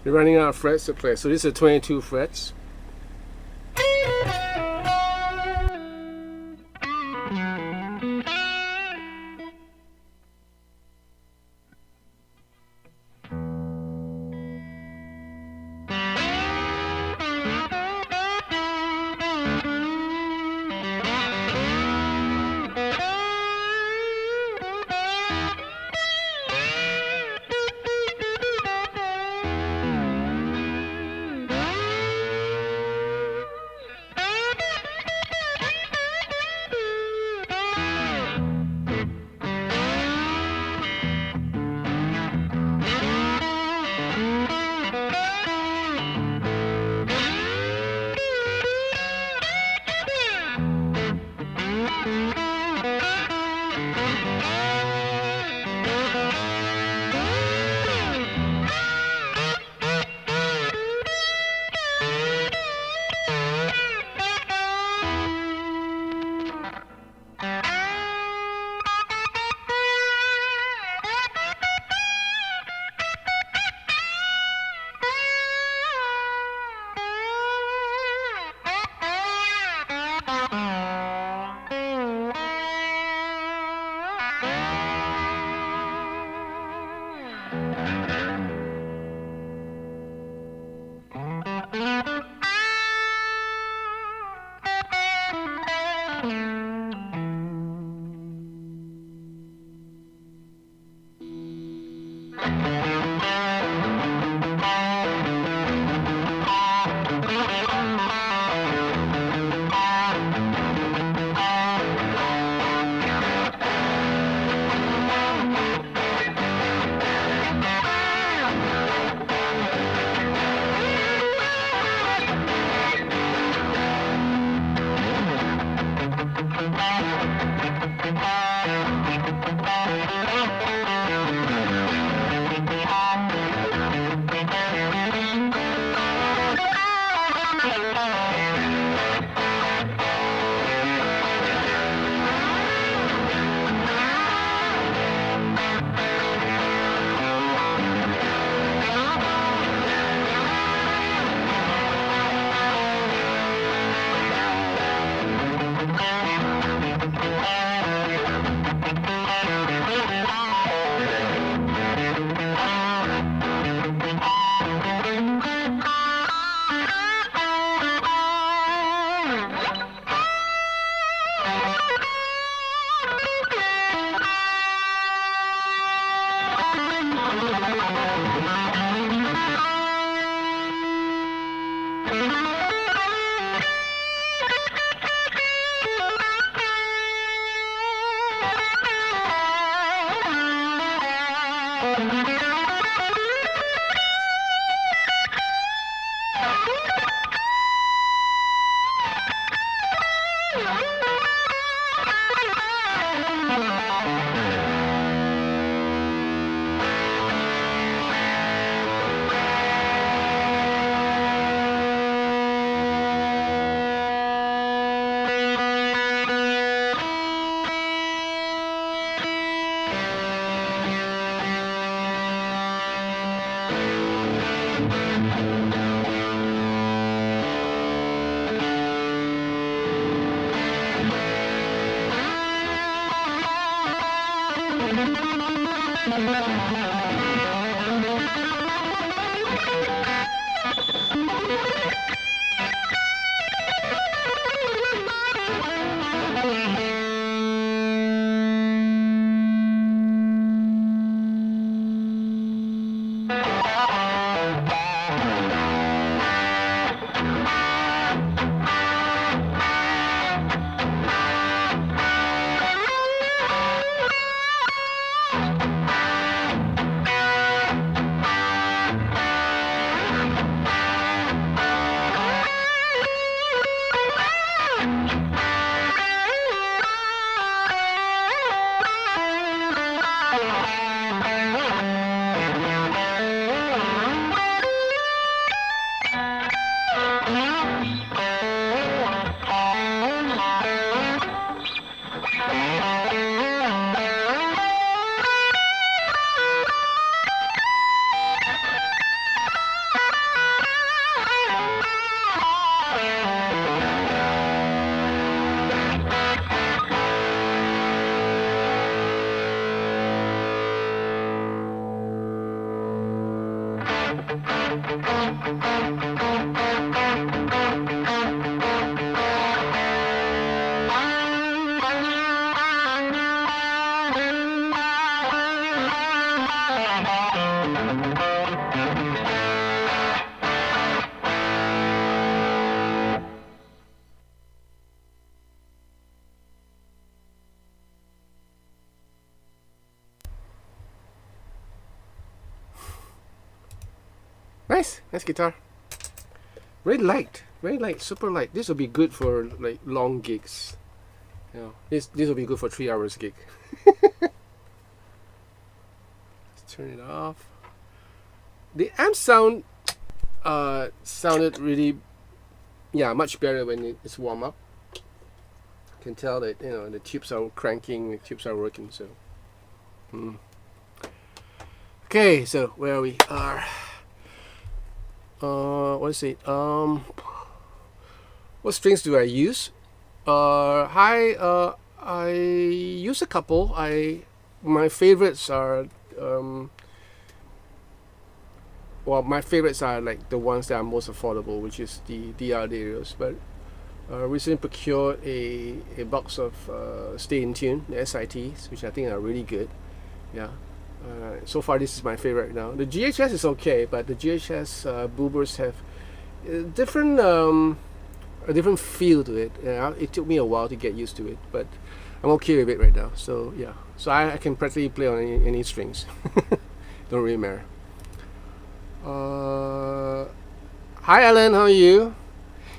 We're running out of frets to play. So these are 22 frets. Nice guitar. Very light, super light. This will be good for like long gigs. You know, this will be good for 3 hours gig. Let's turn it off. The amp sounded really, much better when it's warm up. You can tell that the tubes are cranking, the tubes are working. So, okay, so where we are. What is it? What strings do I use? I use a couple. My favorites are my favorites are like the ones that are most affordable, which is the DR Darios. But recently procured a box of Stay in Tune, the SITs, which I think are really good. Yeah. So far, this is my favorite now. The GHS is okay, but the GHS boobers have a different feel to it. It took me a while to get used to it, but I'm okay with it right now. So yeah, so I can practically play on any strings. Don't really matter. Hi Alan, how are you?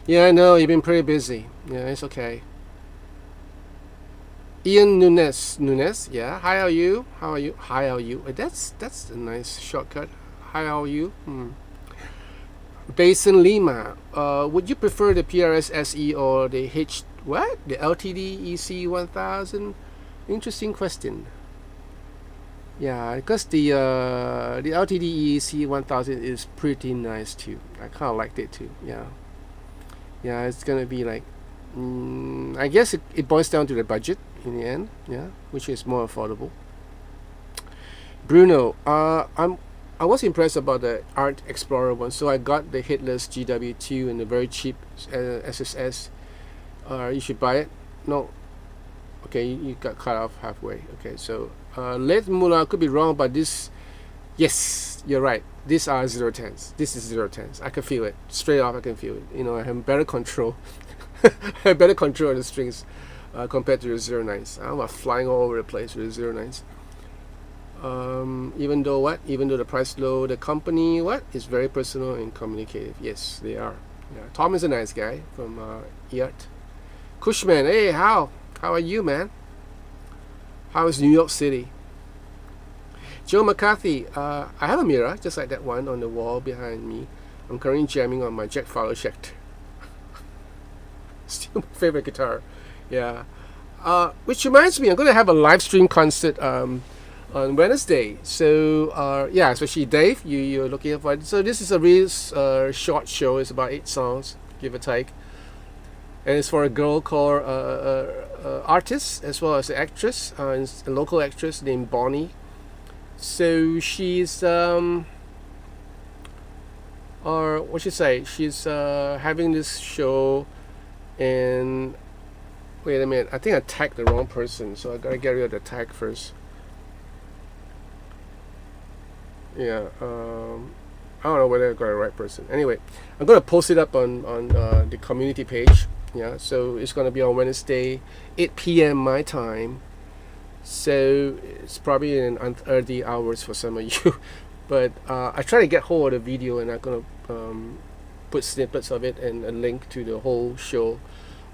Yeah, I know you've been pretty busy. Yeah, it's okay. Ian Nunes, yeah. Hi, how are you? Hi, how are you? That's a nice shortcut. Hi, how are you? Basin Lima. Would you prefer the PRS SE or the the LTD EC 1000? Interesting question. Yeah, because the LTD EC 1000 is pretty nice too. I kind of liked it too. Yeah, it's gonna be like. I guess it boils down to the budget in the end, which is more affordable. Bruno, I was impressed about the Art Explorer one, so I got the hitless GW2 and the very cheap SSS. You should buy it. No, okay, you got cut off halfway. Okay, so Late Mula, could be wrong, but this, yes, you're right. These are 010s. This is 010s. I can feel it straight off. I can feel it. I have better control. I have better control of the strings compared to the 09s. I'm flying all over the place with the 09s. Even though the price low, the company is very personal and communicative. Yes, they are. Yeah. Tom is a nice guy from EART. Cushman, hey, how are you, man? How is New York City? Joe McCarthy, I have a mirror just like that one on the wall behind me. I'm currently jamming on my Jack Fowler Schecter. Still my favorite guitar. Yeah. Which reminds me, I'm going to have a live stream concert on Wednesday. So especially Dave, you're looking for it. So this is a real short show. It's about 8 songs, give or take. And it's for a girl called artist as well as an actress, a local actress named Bonnie. So she's she's having this show. And wait a minute, I think I tagged the wrong person, so I gotta get rid of the tag first. Yeah, I don't know whether I got the right person. Anyway, I'm gonna post it up on the community page. Yeah, so it's gonna be on Wednesday, 8 p.m. my time. So it's probably in early hours for some of you, but I try to get hold of the video, and I'm gonna put snippets of it and a link to the whole show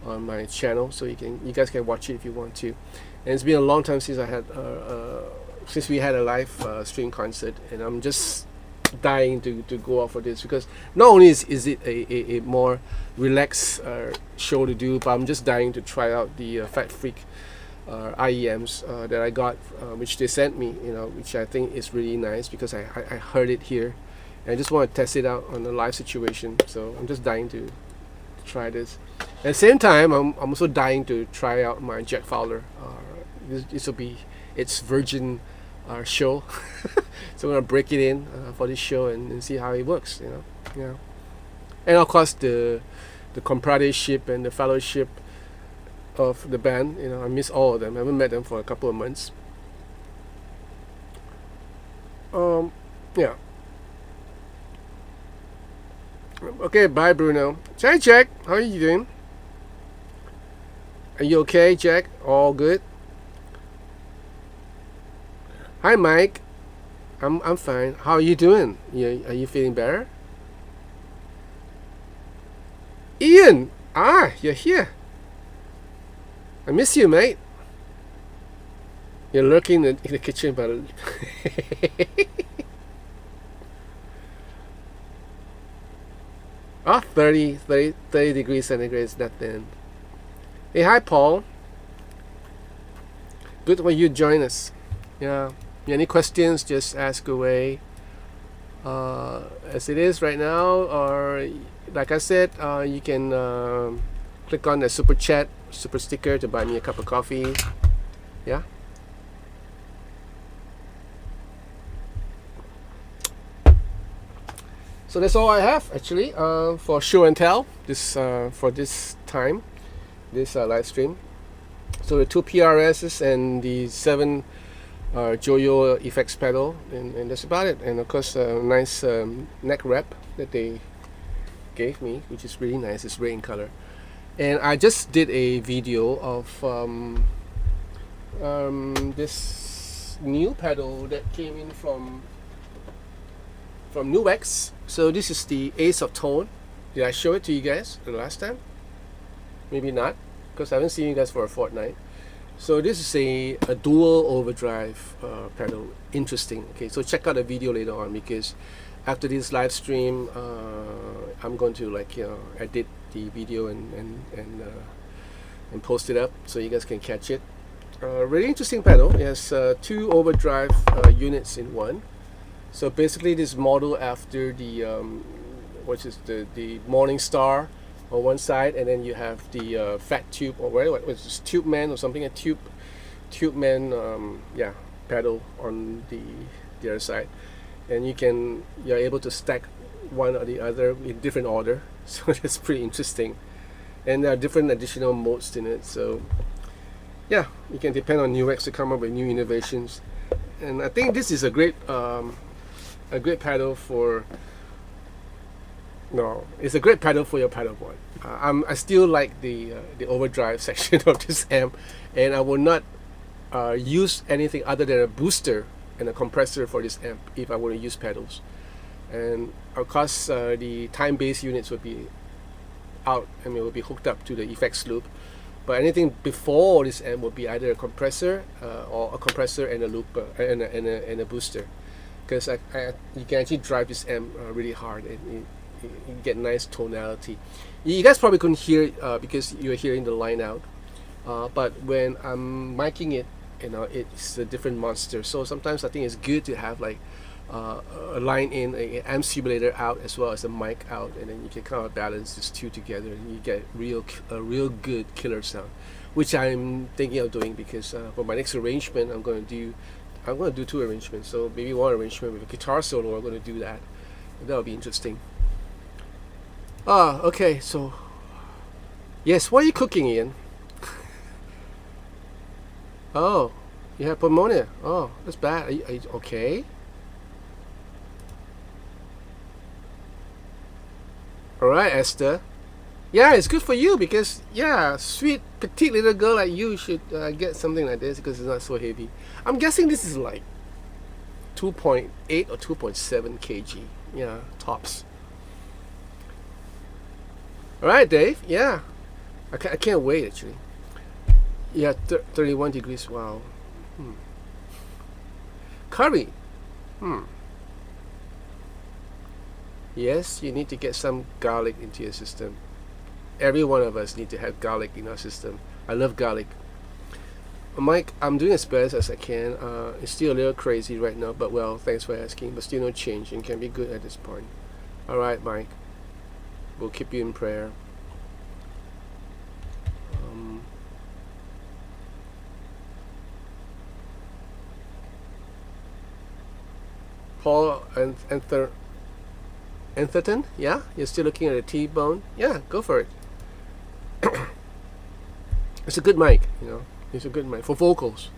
on my channel, so you guys can watch it if you want to. And it's been a long time since we had a live stream concert, and I'm just dying to go out for this, because not only is it a more relaxed show to do, but I'm just dying to try out the Fat Freak IEMs that I got, which they sent me, which I think is really nice, because I heard it here. And I just want to test it out on a live situation, so I'm just dying to try this. At the same time, I'm also dying to try out my Jack Fowler. This will be its virgin show, so I'm gonna break it in for this show and see how it works. Yeah, and of course the comradeship and the fellowship of the band. You know, I miss all of them. I haven't met them for a couple of months. Yeah. Okay, bye, Bruno. Hi, Jack. How are you doing? Are you okay, Jack? All good. Hi, Mike. I'm fine. How are you doing? Are you feeling better? Ian. You're here. I miss you, mate. You're lurking in the kitchen, but oh, 30 degrees centigrade is nothing. Hey, hi, Paul. Good when you join us. Yeah. Any questions, just ask away. As it is right now, or like I said, you can click on the super chat, super sticker to buy me a cup of coffee. Yeah. So that's all I have actually for show and tell this for this time, this live stream. So the two PRSs and the 7 Joyo effects pedal, and that's about it. And of course, a nice neck wrap that they gave me, which is really nice. It's red in color. And I just did a video of this new pedal that came in from Nuwex. So this is the Ace of Tone. Did I show it to you guys the last time? Maybe not, because I haven't seen you guys for a fortnight. So this is a dual overdrive pedal. Interesting. Okay, so check out the video later on, because after this live stream, I'm going to edit the video and post it up so you guys can catch it. Really interesting pedal. It has 2 overdrive units in one. So basically, this model after the which is the Morning Star on one side, and then you have the Fat Tube, or what was this, Tube Man or something, a Tube Man pedal on the other side, and you're able to stack one or the other in different order. So that's pretty interesting, and there are different additional modes in it. So yeah, you can depend on Nuwex to come up with new innovations, and I think this is a great pedal for. No, it's a great pedal for your pedalboard. I still like the overdrive section of this amp, and I will not use anything other than a booster and a compressor for this amp if I were to use pedals. And of course, the time-based units would be out. I mean, it would be hooked up to the effects loop. But anything before this amp would be either a compressor or a compressor and a loop and a booster, because you can actually drive this amp really hard, and you get nice tonality. You guys probably couldn't hear it because you're hearing the line out, but when I'm miking it, it's a different monster. So sometimes I think it's good to have like a line in, an amp simulator out, as well as a mic out, and then you can kind of balance these two together, and you get a real good killer sound, which I'm thinking of doing, because for my next arrangement I'm going to do 2 arrangements. So maybe one arrangement with a guitar solo, I'm going to do that. That'll be interesting. Okay, so yes, what are you cooking, Ian? Oh, you have pneumonia. Oh, that's bad. Are you okay? Alright, Esther. Yeah, it's good for you, because sweet petite little girl like you should get something like this, because it's not so heavy. I'm guessing this is like 2.8 or 2.7 kg. Yeah, tops. Alright, Dave. Yeah, I can't wait actually. Yeah, 31 degrees. Wow. Curry. Yes, you need to get some garlic into your system. Every one of us need to have garlic in our system. I love garlic. Mike, I'm doing as best as I can. It's still a little crazy right now, but well, thanks for asking. But still no change, and can be good at this point. Alright, Mike. We'll keep you in prayer. Paul and Entherton, yeah, you're still looking at a T-bone. Yeah, go for it. It's a good mic, It's a good mic for vocals.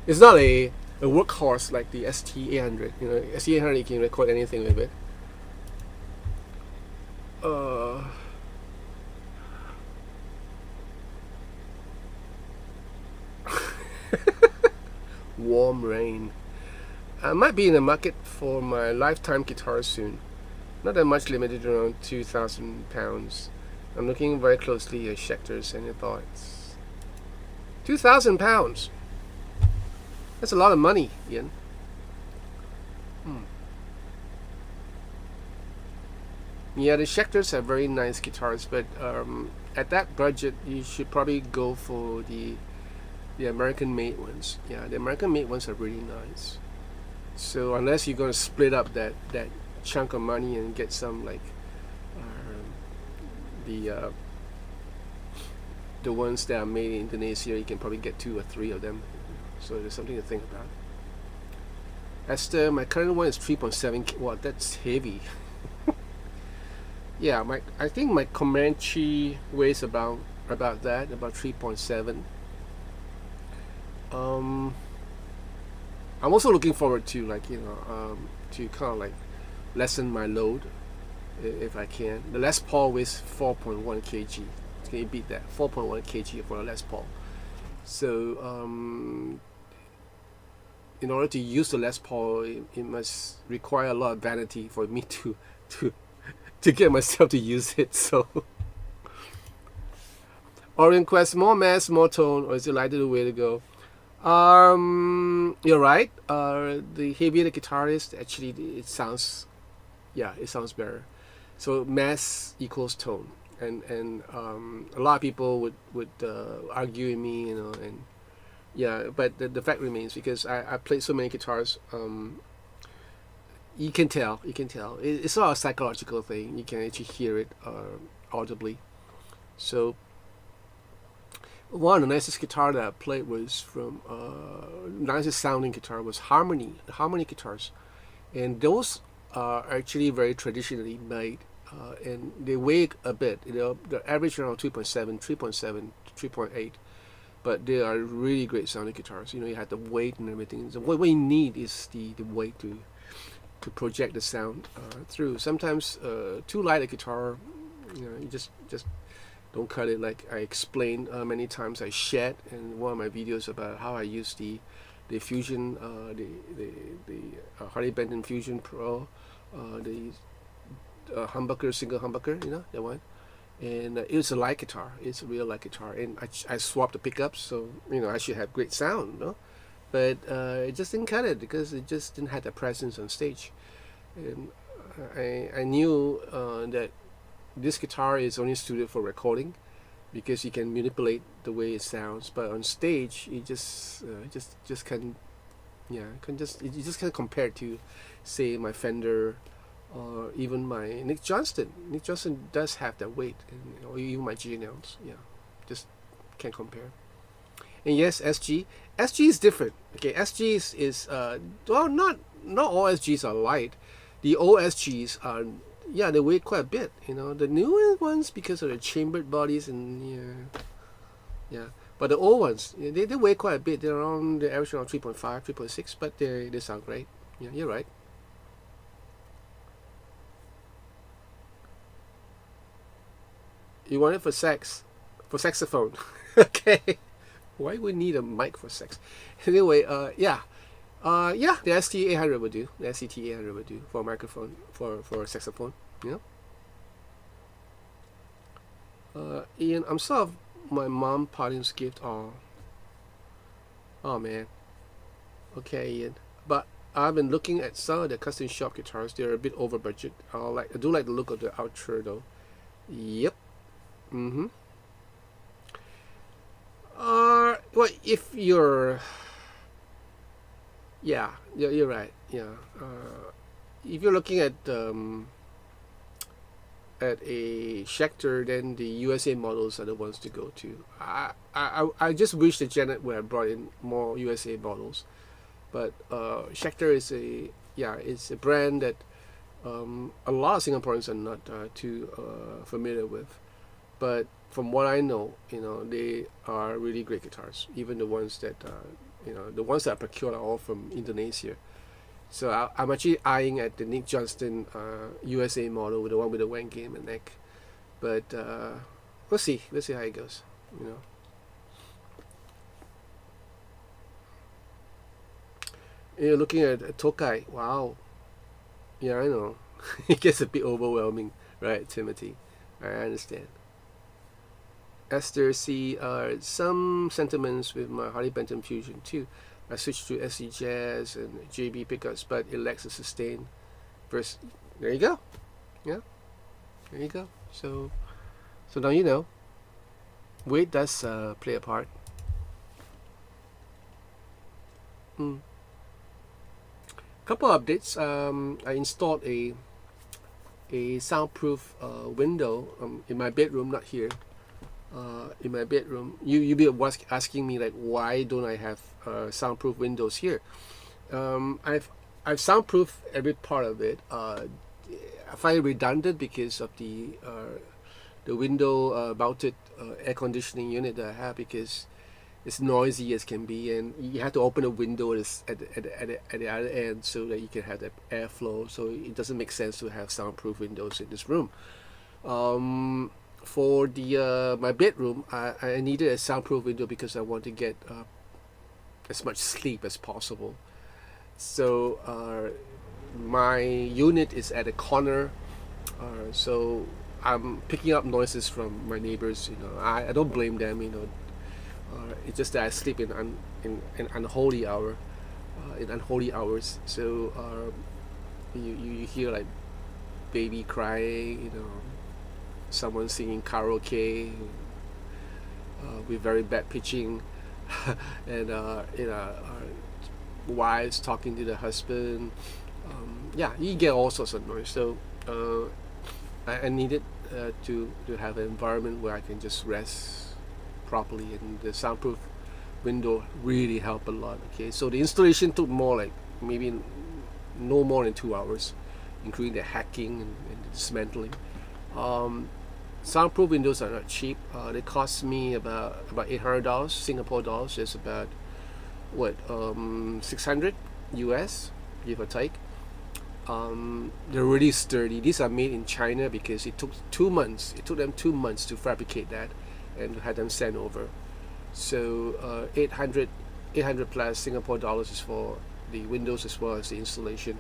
It's not a workhorse like the ST800. ST800 you can record anything with it. Uh, Warm rain. I might be in the market for my lifetime guitar soon. Not that much, limited around £2,000. I'm looking very closely at Schecter's. Any thoughts? £2,000. That's a lot of money, Ian. Yeah, the Schecters are very nice guitars, but at that budget, you should probably go for the American-made ones. Yeah, the American-made ones are really nice. So unless you're going to split up that chunk of money and get some like the ones that are made in Indonesia, you can probably get 2 or 3 of them. So there's something to think about. Esther, my current one is 3.7. Wow, that's heavy. Yeah, I think my Comanche weighs about 3.7. I'm also looking forward to to kind of like lessen my load if I can. The Les Paul weighs 4.1 kg. Can you beat that? 4.1 kg for a Les Paul. So in order to use the Les Paul, it must require a lot of vanity for me to get myself to use it. So Orient Quest, more mass, more tone, or is it lighter the way to go? You're right. The heavier the guitar is, actually it sounds better. So mass equals tone, and a lot of people would argue with me, and yeah, but the fact remains, because I played so many guitars. You can tell. It's not a psychological thing. You can actually hear it audibly. So one of the nicest guitar that I played was from nicest sounding guitar was Harmony guitars, and those are actually very traditionally made, and they weigh a bit. They're average around 2.7, 3.7, 3.8, but they are really great sounding guitars. You have the weight and everything. So what you need is the weight to project the sound through. Sometimes too light a guitar, you just don't cut it. Like I explained many times, I shared in one of my videos about how I use the Fusion, the Harley Benton Fusion Pro, the humbucker, single humbucker, that one. And it's a light guitar. It's a real light guitar, and I swapped the pickups, so I should have great sound, but it just didn't cut it because it just didn't have the presence on stage. And I knew that this guitar is only suited for recording, because you can manipulate the way it sounds, but on stage you just can't. You just can't compare it to, say, my Fender or even my Nick Johnston. Nick Johnston does have that weight, or even my G&Ls. Yeah, just can't compare. And yes, SG is different. Okay, SG is well, not all SGs are light. The old SGs are, they weigh quite a bit. The newer ones, because of the chambered bodies, and but the old ones, they weigh quite a bit. They're around, the average around 3.5, 3.6, but they sound great. Yeah, you're right. You want it for saxophone. Okay. Why would we need a mic for sex? Anyway, the ST800 would do. The ST800 would do for a microphone, for a saxophone. Ian, I'm sort of my mom parting's gift. Oh man. Okay, Ian. But I've been looking at some of the custom shop guitars. They're a bit over budget. I do like the look of the Ultra though. Yep. Well, if you're, you're right. Yeah. If you're looking at a Schecter, then the USA models are the ones to go to. I just wish that Janet would have brought in more USA models, but Schecter is a brand that a lot of Singaporeans are not too familiar with. But from what I know, they are really great guitars. Even the ones that the ones that are procured are all from Indonesia. So I'm actually eyeing at the Nick Johnston USA model, with the one with the wang game and neck. But we'll see. We'll see how it goes. You're looking at Tokai. Wow. Yeah, I know. It gets a bit overwhelming, right, Timothy? I understand. Esther C. Some sentiments with my Harley Benton Fusion too. I switched to SE Jazz and JB pickups, but it lacks a sustain. First, there you go. Yeah, there you go. So now you know. Weight does play a part. Couple of updates. I installed a soundproof window in my bedroom, not here. In my bedroom, you'll be asking me like, why don't I have soundproof windows here? I've soundproofed every part of it. I find it redundant because of the window mounted air conditioning unit that I have, because it's noisy as can be, and you have to open a window at the other end so that you can have that airflow. So it doesn't make sense to have soundproof windows in this room. For the my bedroom, I needed a soundproof window because I want to get as much sleep as possible. So my unit is at a corner, so I'm picking up noises from my neighbors. I don't blame them. It's just that I sleep in unholy hour, in unholy hours. So you hear like baby crying, someone singing karaoke with very bad pitching, and wives talking to the husband. Yeah, you get all sorts of noise. So I needed to have an environment where I can just rest properly, and the soundproof window really helped a lot. Okay, so the installation took maybe no more than 2 hours, including the hacking and dismantling. Soundproof windows are not cheap. They cost me about $800 Singapore dollars. It's about 600 US, give or take. They're really sturdy. These are made in China because it took 2 months. It took them 2 months to fabricate that and to have them sent over. So 800 plus Singapore dollars is for the windows as well as the installation.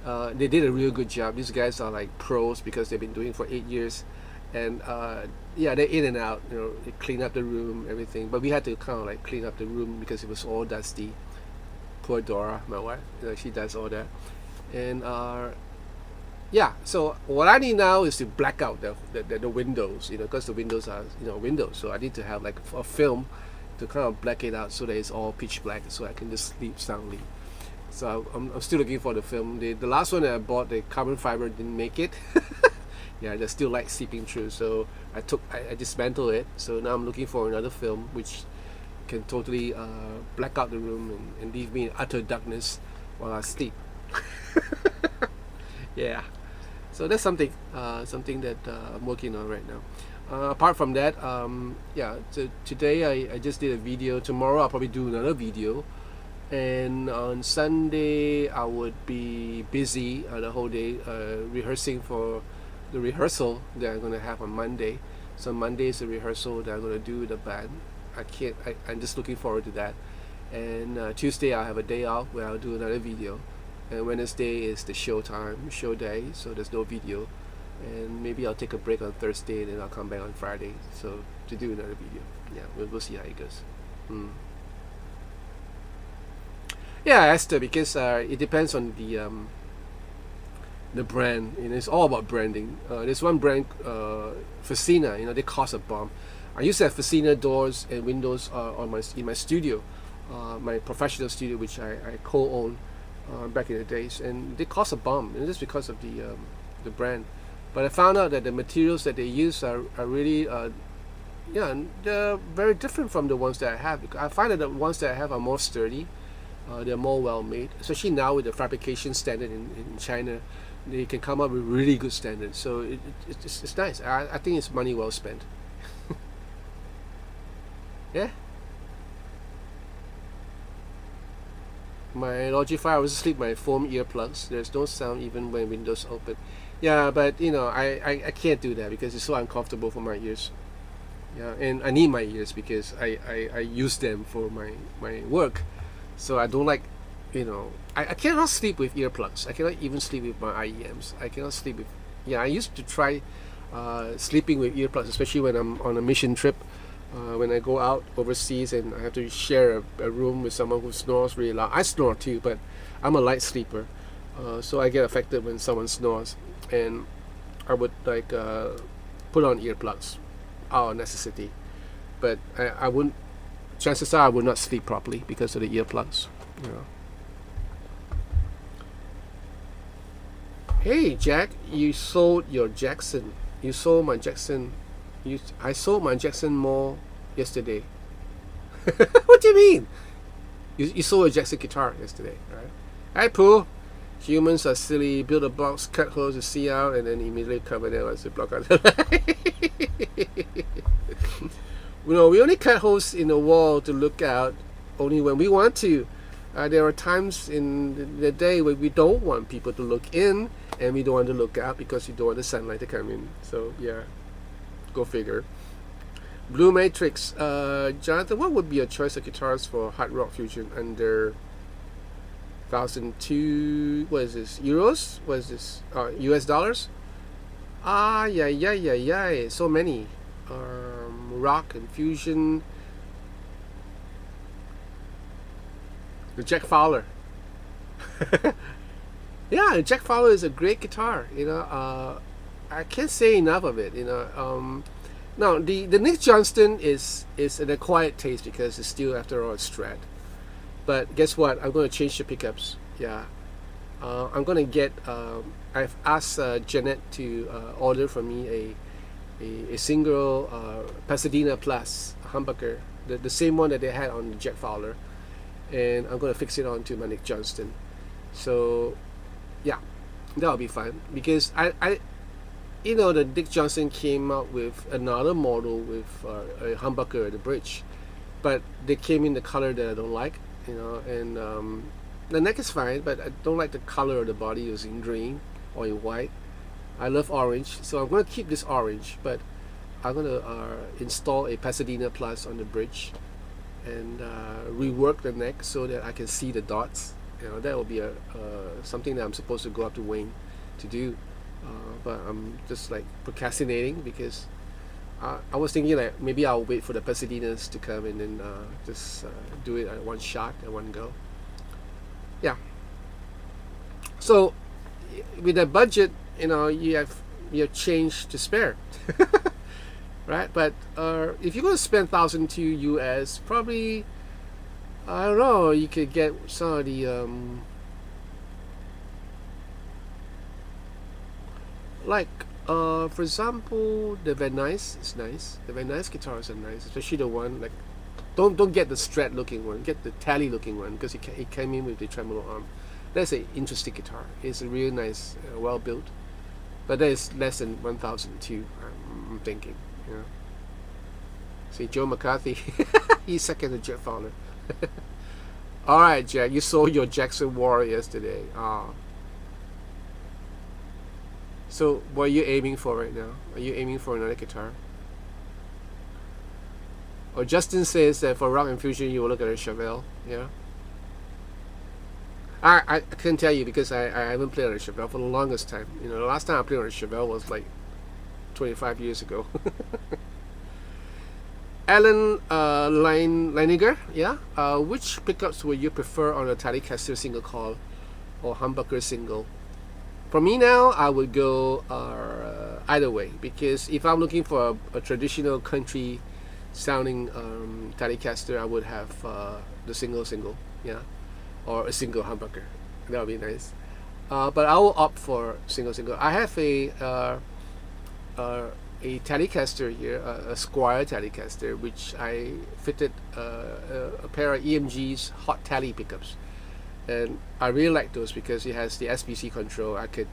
They did a real good job. These guys are like pros because they've been doing it for 8 years, and yeah, they're in and out. They clean up the room, everything. But we had to kind of like clean up the room because it was all dusty. Poor Dora, my wife. She does all that, and yeah. So what I need now is to black out the windows, because the windows are windows. So I need to have like a film to kind of black it out so that it's all pitch black, so I can just sleep soundly. So I'm still looking for the film. The last one that I bought, the carbon fiber, didn't make it. Yeah, there's still light seeping through. So I dismantled it. So now I'm looking for another film which can totally black out the room and leave me in utter darkness while I sleep. Yeah. So that's something that I'm working on right now. Apart from that, yeah. So today I just did a video. Tomorrow I'll probably do another video. And on Sunday I would be busy the whole day rehearsing for the rehearsal that I'm going to have on Monday. So Monday is the rehearsal that I'm going to do with the band. I'm just looking forward to that. And Tuesday I'll have a day off where I'll do another video. And Wednesday is the show day, so there's no video. And maybe I'll take a break on Thursday and then I'll come back on Friday so to do another video. Yeah, we'll see how it goes. Yeah, Esther, because it depends on the brand. It's all about branding. There's one brand, Facina. They cost a bomb. I used to have Facina doors and windows in my studio, my professional studio, which I co-own back in the days, and they cost a bomb, and just because of the brand. But I found out that the materials that they use are really they're very different from the ones that I have. I find that the ones that I have are more sturdy. They're more well made, especially now with the fabrication standard in China. they can come up with really good standards. So it's nice. I think it's money well spent. Yeah. My Logify, I was asleep my foam earplugs. There's no sound even when windows open. Yeah, but I can't do that because it's so uncomfortable for my ears. Yeah, and I need my ears because I use them for my work. So I don't like, I cannot sleep with earplugs. I cannot even sleep with my IEMs. I cannot sleep with, I used to try sleeping with earplugs, especially when I'm on a mission trip. When I go out overseas and I have to share a room with someone who snores really loud. I snore too, but I'm a light sleeper, so I get affected when someone snores, and I would put on earplugs out of necessity. But I wouldn't. Chances are I would not sleep properly because of the earplugs. Hey Jack, you sold your Jackson. You sold my Jackson. I sold my Jackson more yesterday. What do you mean? You sold a Jackson guitar yesterday, right? Hi Pooh. Humans are silly. Build a box, cut holes to see out, and then immediately cover them as a block out the light. We only cut holes in the wall to look out only when we want to. There are times in the day where we don't want people to look in, and we don't want to look out because we don't want the sunlight to come in. So yeah. Go figure. Blue Matrix. Jonathan, what would be your choice of guitars for hard rock fusion under 1,002? What is this? Euros? What is this? US dollars? Yeah. So many. Rock and fusion. The Jack Fowler. Yeah, the Jack Fowler is a great guitar. I can't say enough of it. Now the Nick Johnston is an acquired taste because it's still, after all, a Strat. But guess what? I'm going to change the pickups. Yeah, I'm going to get. I've asked Jeanette to order for me a single Pasadena Plus humbucker, the same one that they had on the Jack Fowler, and I'm going to fix it onto my Nick Johnston. So yeah, that'll be fun because the Dick Johnson came out with another model with a humbucker at the bridge, but they came in the color that I don't like, and the neck is fine, but I don't like the color of the body. It was in green or in white. I love orange, so I'm going to keep this orange, but I'm going to install a Pasadena Plus on the bridge and rework the neck so that I can see the dots. That will be something that I'm supposed to go up to Wayne to do. But I'm just procrastinating because I was thinking maybe I'll wait for the Pasadenas to come and then just do it at one shot, at one go. Yeah. So with that budget, you have change to spare, right? But if you're going to spend 1,002 US, probably I don't know. You could get some of the for example, the Van Nuys is nice. The Van Nuys guitars are nice, especially the one don't get the Strat looking one, get the Tally looking one because it came in with the tremolo arm. That's an interesting guitar. It's a really nice, well built, but that is less than 1,002. I'm thinking, See, Joe McCarthy, he's second to Jack Fowler. All right, Jack, you sold your Jackson War yesterday. So what are you aiming for right now? Are you aiming for another guitar? Or Justin says that for rock and fusion you will look at a Chevelle. Yeah. I can't tell you because I haven't played on a Chevelle for the longest time. The last time I played on a Chevelle was 25 years ago. Alan Leiniger, yeah. Which pickups would you prefer on a Telecaster single coil or humbucker single? For me now, I would go either way because if I'm looking for a traditional country sounding Telecaster, I would have the single, yeah, or a single humbucker. That would be nice. But I will opt for single. I have a Telecaster here, a Squire Telecaster, which I fitted a pair of EMG's hot Tele pickups. and I really like those because it has the SBC control. I could,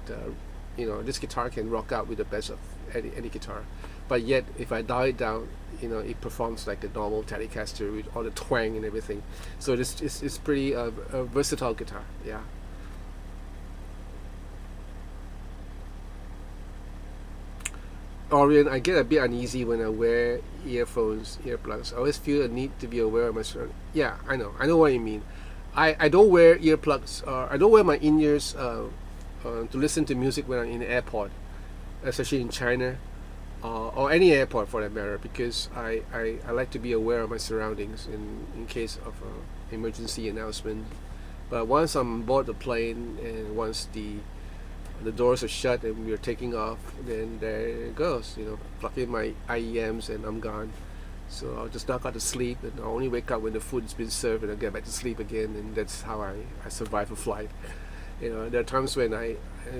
this guitar can rock out with the best of any guitar, but yet if I dial it down, it performs like a normal Telecaster with all the twang and everything. So it's pretty a versatile guitar. Yeah. Orion, I get a bit uneasy when I wear earplugs. I always feel a need to be aware of my surroundings. Yeah, I know what you mean. I don't wear earplugs. I don't wear my in-ears to listen to music when I'm in the airport, especially in China, or any airport for that matter, because I like to be aware of my surroundings in case of emergency announcement. But once I'm on board the plane and once the doors are shut and we're taking off, then there it goes. Plug in my IEMs and I'm gone. So I'll just knock out to sleep, and I'll only wake up when the food's been served, and I'll get back to sleep again, and that's how I survive a flight. There are times when I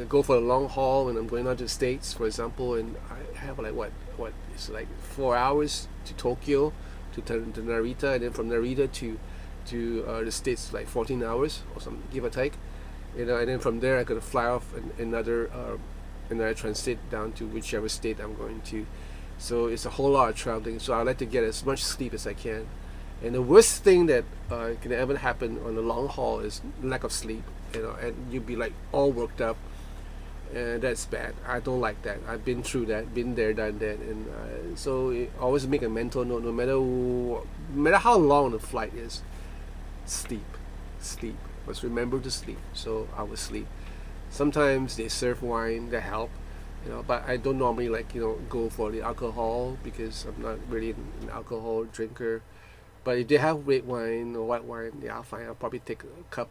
go for a long haul when I'm going out to the States, for example, and I have like it's like 4 hours to Tokyo, to Narita, and then from Narita to the States like 14 hours or some give or take. And then from there I gotta fly off another transit down to whichever state I'm going to. So it's a whole lot of traveling. So I like to get as much sleep as I can. And the worst thing that can ever happen on a long haul is lack of sleep. And you'd be like all worked up, and that's bad. I don't like that. I've been through that, been there, done that, and so always make a mental note. No matter how long the flight is, sleep. Must remember to sleep. So I will sleep. Sometimes they serve wine that help, but I don't normally go for the alcohol because I'm not really an alcohol drinker. But if they have red wine or white wine, yeah, fine. I'll probably take a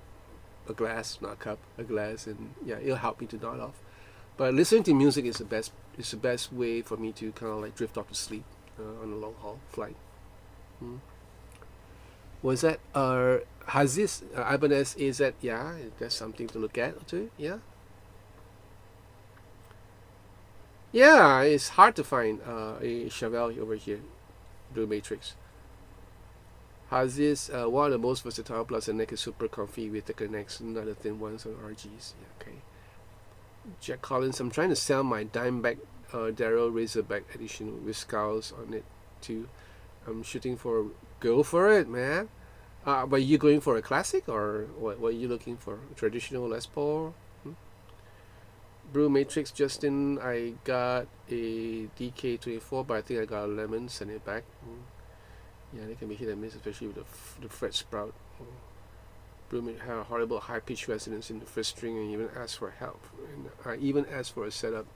glass, and yeah, it'll help me to nod off. But listening to music is the best way for me to kind of like drift off to sleep on a long haul flight. Was that has this Ibanez AZ? Yeah, that's something to look at too. Yeah. Yeah, it's hard to find a Chevelle over here, Blue Matrix. Has this one of the most versatile, plus the neck is super comfy with thicker necks, not the thin ones on RGs. Yeah, okay. Jack Collins, I'm trying to sell my Dimeback Darrow Razorback edition with scowls on it too. I'm shooting for go for it, man. But you going for a classic or what are you looking for? A traditional Les Paul? Blue Matrix, Justin, I got a DK24, but I think I got a lemon, send it back. Yeah, they can be hit and miss, especially with the fret sprout. Blue Matrix had a horrible high pitch resonance in the first string and even asked for help. And I even asked for a setup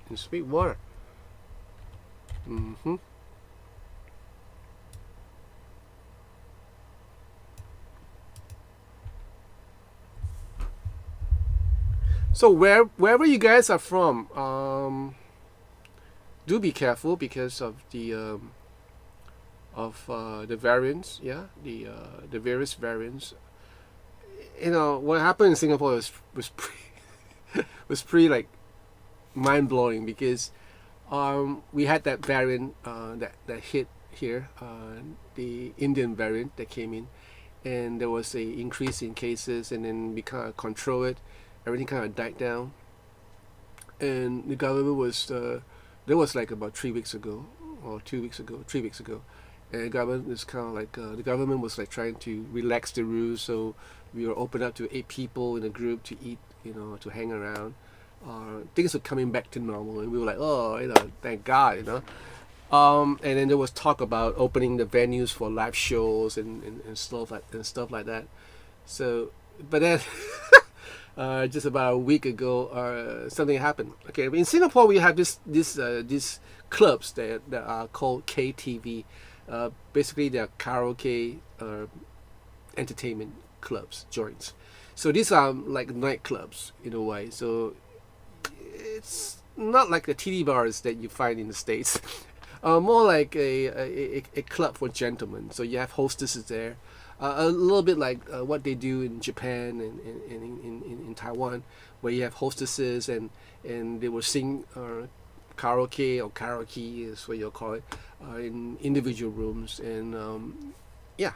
in sweet water. So wherever you guys are from, do be careful because of the variants. Yeah, the various variants. What happened in Singapore was pretty like mind blowing because we had that variant that hit here, the Indian variant that came in, and there was a increase in cases, and then we kind of control it. Everything kind of died down, and the government was that was like about 3 weeks ago or 2 weeks ago, 3 weeks ago, and the government is kind of like the government was like trying to relax the rules, so we were open up to 8 people in a group to eat, to hang around. Things were coming back to normal, and we were like, oh, thank God, and then there was talk about opening the venues for live shows and stuff like that. So, but then. Just about a week ago, something happened. Okay, in Singapore we have these clubs that are called KTV. Basically, they're karaoke entertainment clubs, joints. So these are like nightclubs in a way. So it's not like the TD bars that you find in the States. More like a club for gentlemen. So you have hostesses there. A little bit like what they do in Japan and in Taiwan, where you have hostesses and they will sing karaoke or karaoke is what you'll call it in individual rooms, and yeah,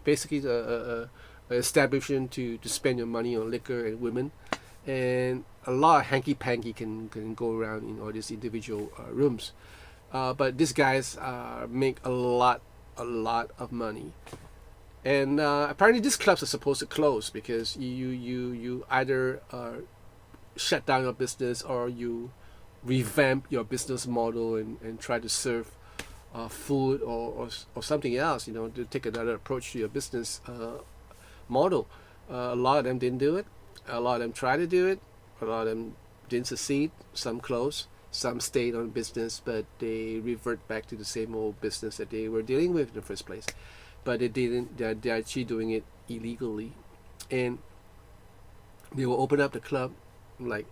basically a establishment to spend your money on liquor and women, and a lot of hanky panky can go around in all these individual rooms. But these guys make a lot of money, and apparently these clubs are supposed to close because you either shut down your business or you revamp your business model and try to serve food or something else, to take another approach to your business model. A lot of them didn't do it. A lot of them tried to do it. A lot of them didn't succeed. Some closed. Some stayed on business, but they revert back to the same old business that they were dealing with in the first place. But they didn't. They're actually doing it illegally, and they will open up the club like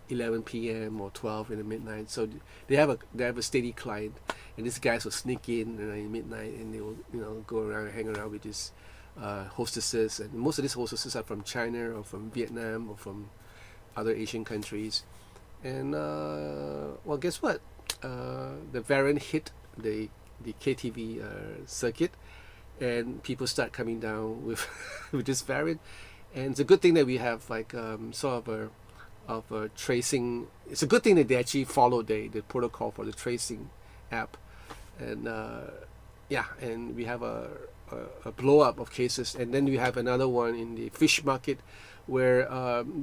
11 p.m. or 12 in the midnight. So they have a steady client, and these guys will sneak in midnight, and they will go around and hang around with these hostesses, and most of these hostesses are from China or from Vietnam or from other Asian countries. And well, guess what? The variant hit the KTV circuit, and people start coming down with with this variant. And it's a good thing that we have like sort of a tracing. It's a good thing that they actually followed the protocol for the tracing app, and and we have a blow up of cases. And then we have another one in the fish market, where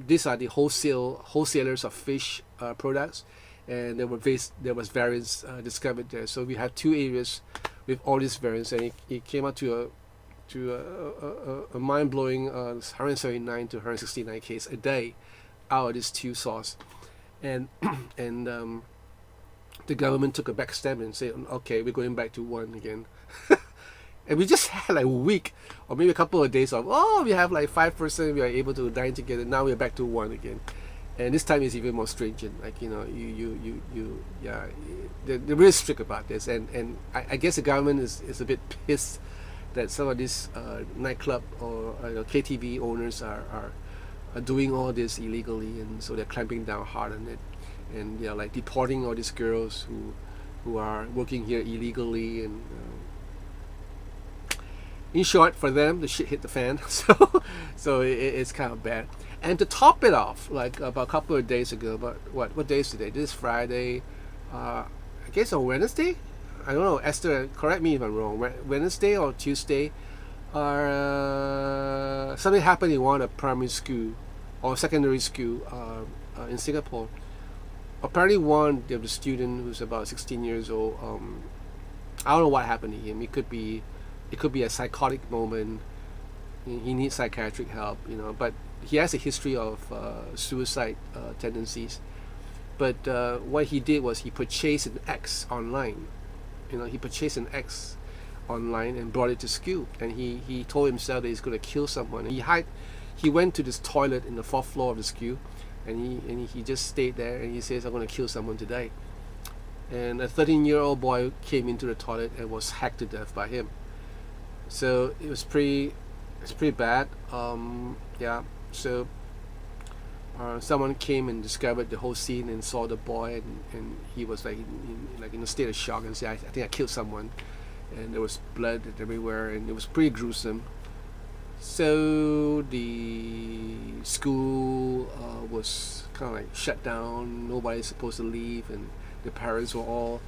these are the wholesalers of fish products, and there was variants discovered there. So we have two areas with all these variants, and it came out to a mind-blowing 179 to 169 case a day out of these two sources. And and the government took a back step and said, okay, we're going back to one again. And we just had like a week or maybe a couple of days of, we have like 5%, we are able to dine together. Now we're back to one again. And this time is even more stringent. Like, they're really strict about this. And I guess the government is a bit pissed that some of these nightclub or KTV owners are doing all this illegally, and so they're clamping down hard on it. And they're like deporting all these girls who are working here illegally, and in short, for them, the shit hit the fan. So it's kind of bad. And to top it off, like about a couple of days ago, but what day is today? This is Friday. I guess on Wednesday. I don't know. Esther, correct me if I'm wrong. Wednesday or Tuesday, something happened in one of the primary school or secondary school in Singapore. Apparently, one of the student who's about 16 years old. I don't know what happened to him. It could be a psychotic moment. He needs psychiatric help, but he has a history of suicide tendencies. But what he did was he purchased an X online. He purchased an X online and brought it to school. And he told himself that he's going to kill someone. He went to this toilet in the 4th floor of the school, and he just stayed there, and he says, I'm going to kill someone today. And a 13-year-old boy came into the toilet and was hacked to death by him. So it's pretty bad. So someone came and discovered the whole scene and saw the boy, and he was like in a state of shock and said, I think I killed someone. And there was blood everywhere, and it was pretty gruesome. So the school was kind of like shut down. Nobody's supposed to leave, and the parents were all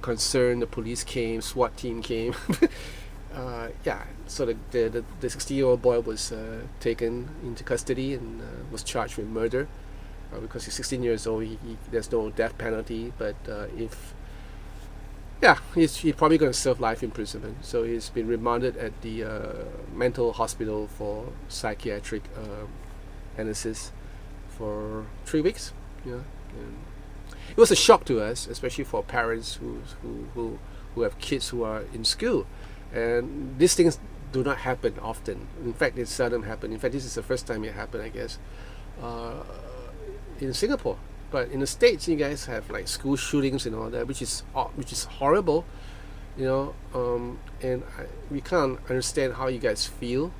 concerned. The police came, SWAT team came. So the 16-year-old boy was taken into custody and was charged with murder because he's 16 years old. There's no death penalty, but he's probably going to serve life imprisonment. So he's been remanded at the mental hospital for psychiatric analysis for 3 weeks. And it was a shock to us, especially for parents who have kids who are in school. And these things do not happen often. In fact, it seldom happen. In fact, this is the first time it happened, I guess, in Singapore. But in the States, you guys have like school shootings and all that, which is horrible, and we can't understand how you guys feel,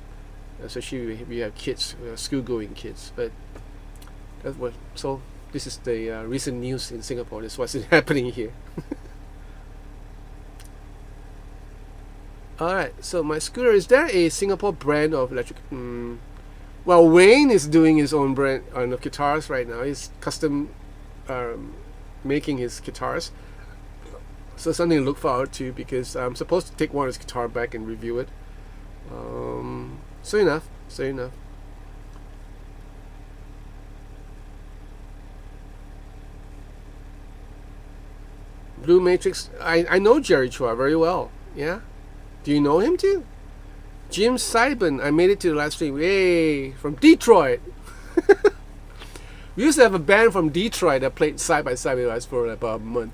especially if you have kids, school-going kids. But so this is the recent news in Singapore. That's what's happening here. All right. So my scooter, is there a Singapore brand of electric? Well, Wayne is doing his own brand on the guitars right now. He's custom um, making his guitars. So something to look forward to, because I'm supposed to take one of his guitar back and review it. Soon enough. Soon enough. Blue Matrix. I know Jerry Chua very well. Yeah. Do you know him too? Jim Seiben. I made it to the last stream. Yay! From Detroit. We used to have a band from Detroit that played side by side with us for about a month.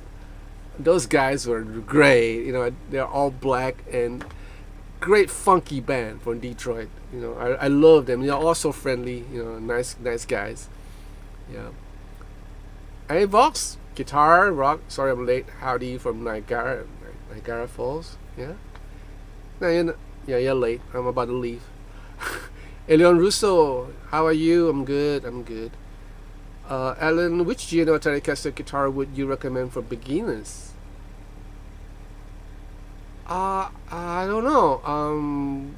Those guys were great. You know, they're all black and great funky band from Detroit. You know, I love them. They're all so friendly. You know, nice guys. Yeah. Hey Vox, guitar rock. Sorry I'm late. Howdy from Niagara Falls. Yeah. No, you're late. I'm about to leave. Elion Russo, how are you? I'm good. Alan, which Gino Telecaster guitar would you recommend for beginners? I don't know.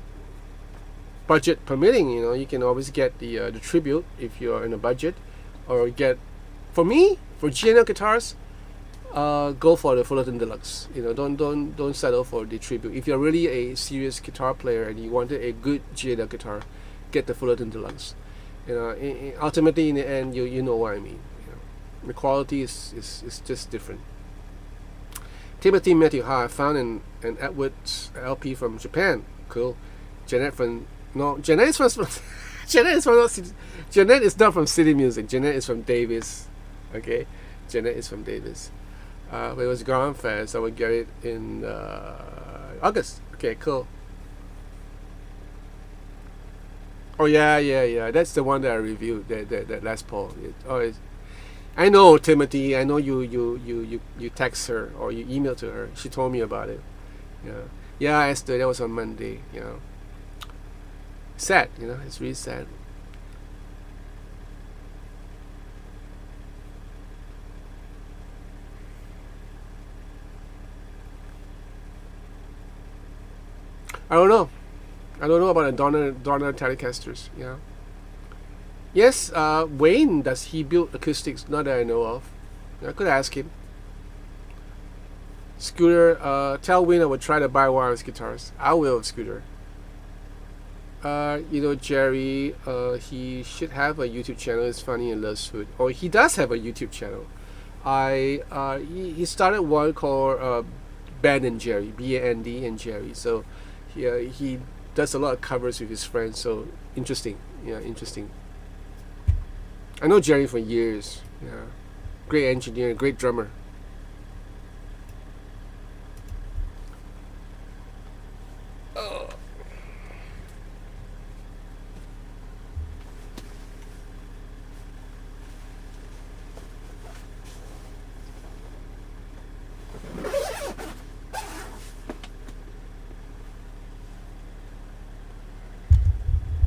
Budget permitting, you know, you can always get the Tribute if you're in a budget, or get, for me, for Gino guitars, go for the Fullerton Deluxe. You know, don't settle for the Tribute. If you're really a serious guitar player and you wanted a good Gino guitar, get the Fullerton Deluxe. You know, ultimately in the end, you know what I mean. You know, the quality is just different. Timothy Matthew, I found an Edwards LP from Japan. Cool. Janet from Janet is from Janet is not from City Music. Janet is from Davis. Okay, Janet is from Davis. But it was Grand Fest. I would get it in August. Okay, cool. Oh yeah. That's the one that I reviewed. That Les Paul. I know Timothy. I know you text her or you emailed to her. She told me about it. Yeah, Esther. That was on Monday. You know, sad. You know, it's really sad. I don't know. I don't know about the Donner Telecasters. Yeah. Yes, Wayne, does he build acoustics? Not that I know of. I could ask him. Scooter, tell Wayne I would try to buy wireless guitars. I will, Scooter. You know, Jerry, he should have a YouTube channel. It's funny and loves food. Or he does have a YouTube channel. He started one called Ben and Jerry, B-A-N-D and Jerry. So he does a lot of covers with his friends. So interesting. Yeah, interesting. I know Jerry for years. Yeah, great engineer, great drummer.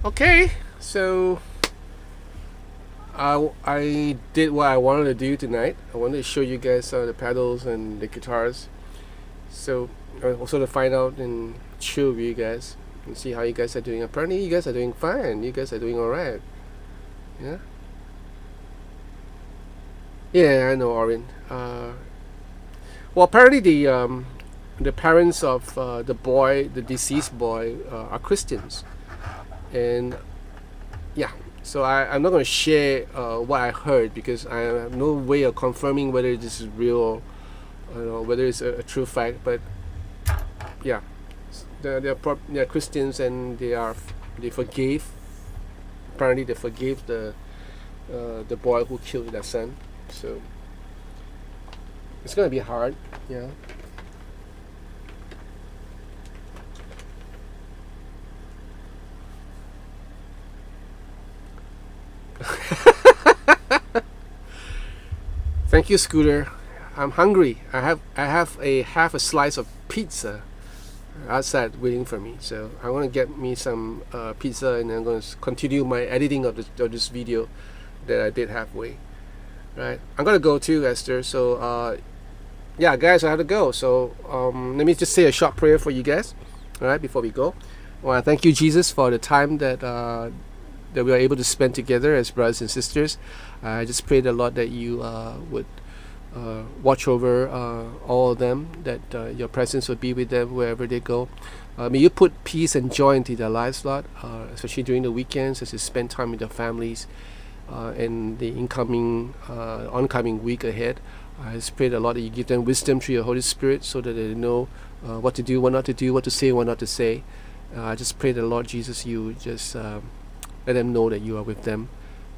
Okay, so I did what I wanted to do tonight. I wanted to show you guys some of the pedals and the guitars. So also to find out and chill with you guys and see how you guys are doing. Apparently you guys are doing fine. You guys are doing alright. Yeah? Yeah, I know, Orin. Well, apparently the parents of the deceased boy, are Christians. And yeah, so I'm not going to share what I heard, because I have no way of confirming whether this is real or whether it's a true fact. But yeah, they're Christians, and they forgave. Apparently they forgave the boy who killed their son. So it's going to be hard. Yeah. Thank you, Scooter. I'm hungry. I have a half a slice of pizza outside waiting for me. So I want to get me some pizza, and I'm going to continue my editing of this video that I did halfway. Right. I'm gonna go too, Esther. So yeah, guys, I have to go. So let me just say a short prayer for you guys. All right, before we go, well, thank you, Jesus, for the time that we are able to spend together as brothers and sisters. I just pray the Lord that you would watch over all of them, that your presence will be with them wherever they go. May you put peace and joy into their lives, Lord, especially during the weekends as they spend time with their families and the oncoming week ahead. I just pray the Lord that you give them wisdom through your Holy Spirit so that they know what to do, what not to do, what to say, what not to say. I just pray the Lord Jesus, you just let them know that you are with them.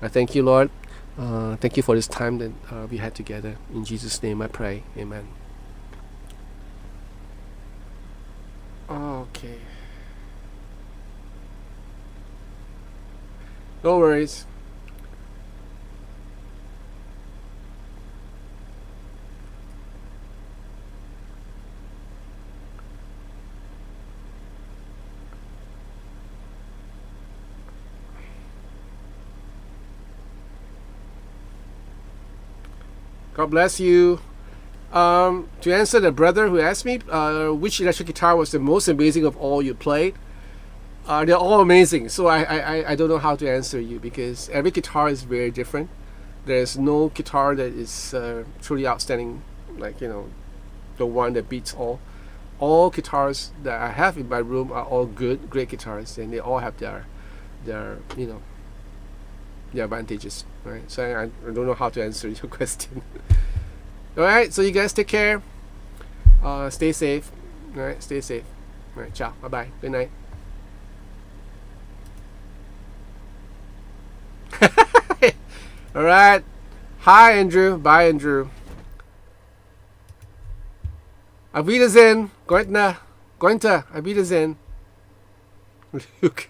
I thank you, Lord. Thank you for this time that we had together. In Jesus' name I pray. Amen. Okay. No worries. God bless you. To answer the brother who asked me which electric guitar was the most amazing of all you played, they're all amazing. So I don't know how to answer you because every guitar is very different. There's no guitar that is truly outstanding, like, you know, the one that beats all. All guitars that I have in my room are all great guitars, and they all have their you know, their advantages, right? So I don't know how to answer your question. All right, so you guys take care. Stay safe. All right, stay safe. All right, ciao. Bye bye. Good night. All right. Hi, Andrew. Bye, Andrew. Auf Wiedersehen. Gointner. Gointer. Auf Wiedersehen. Luke.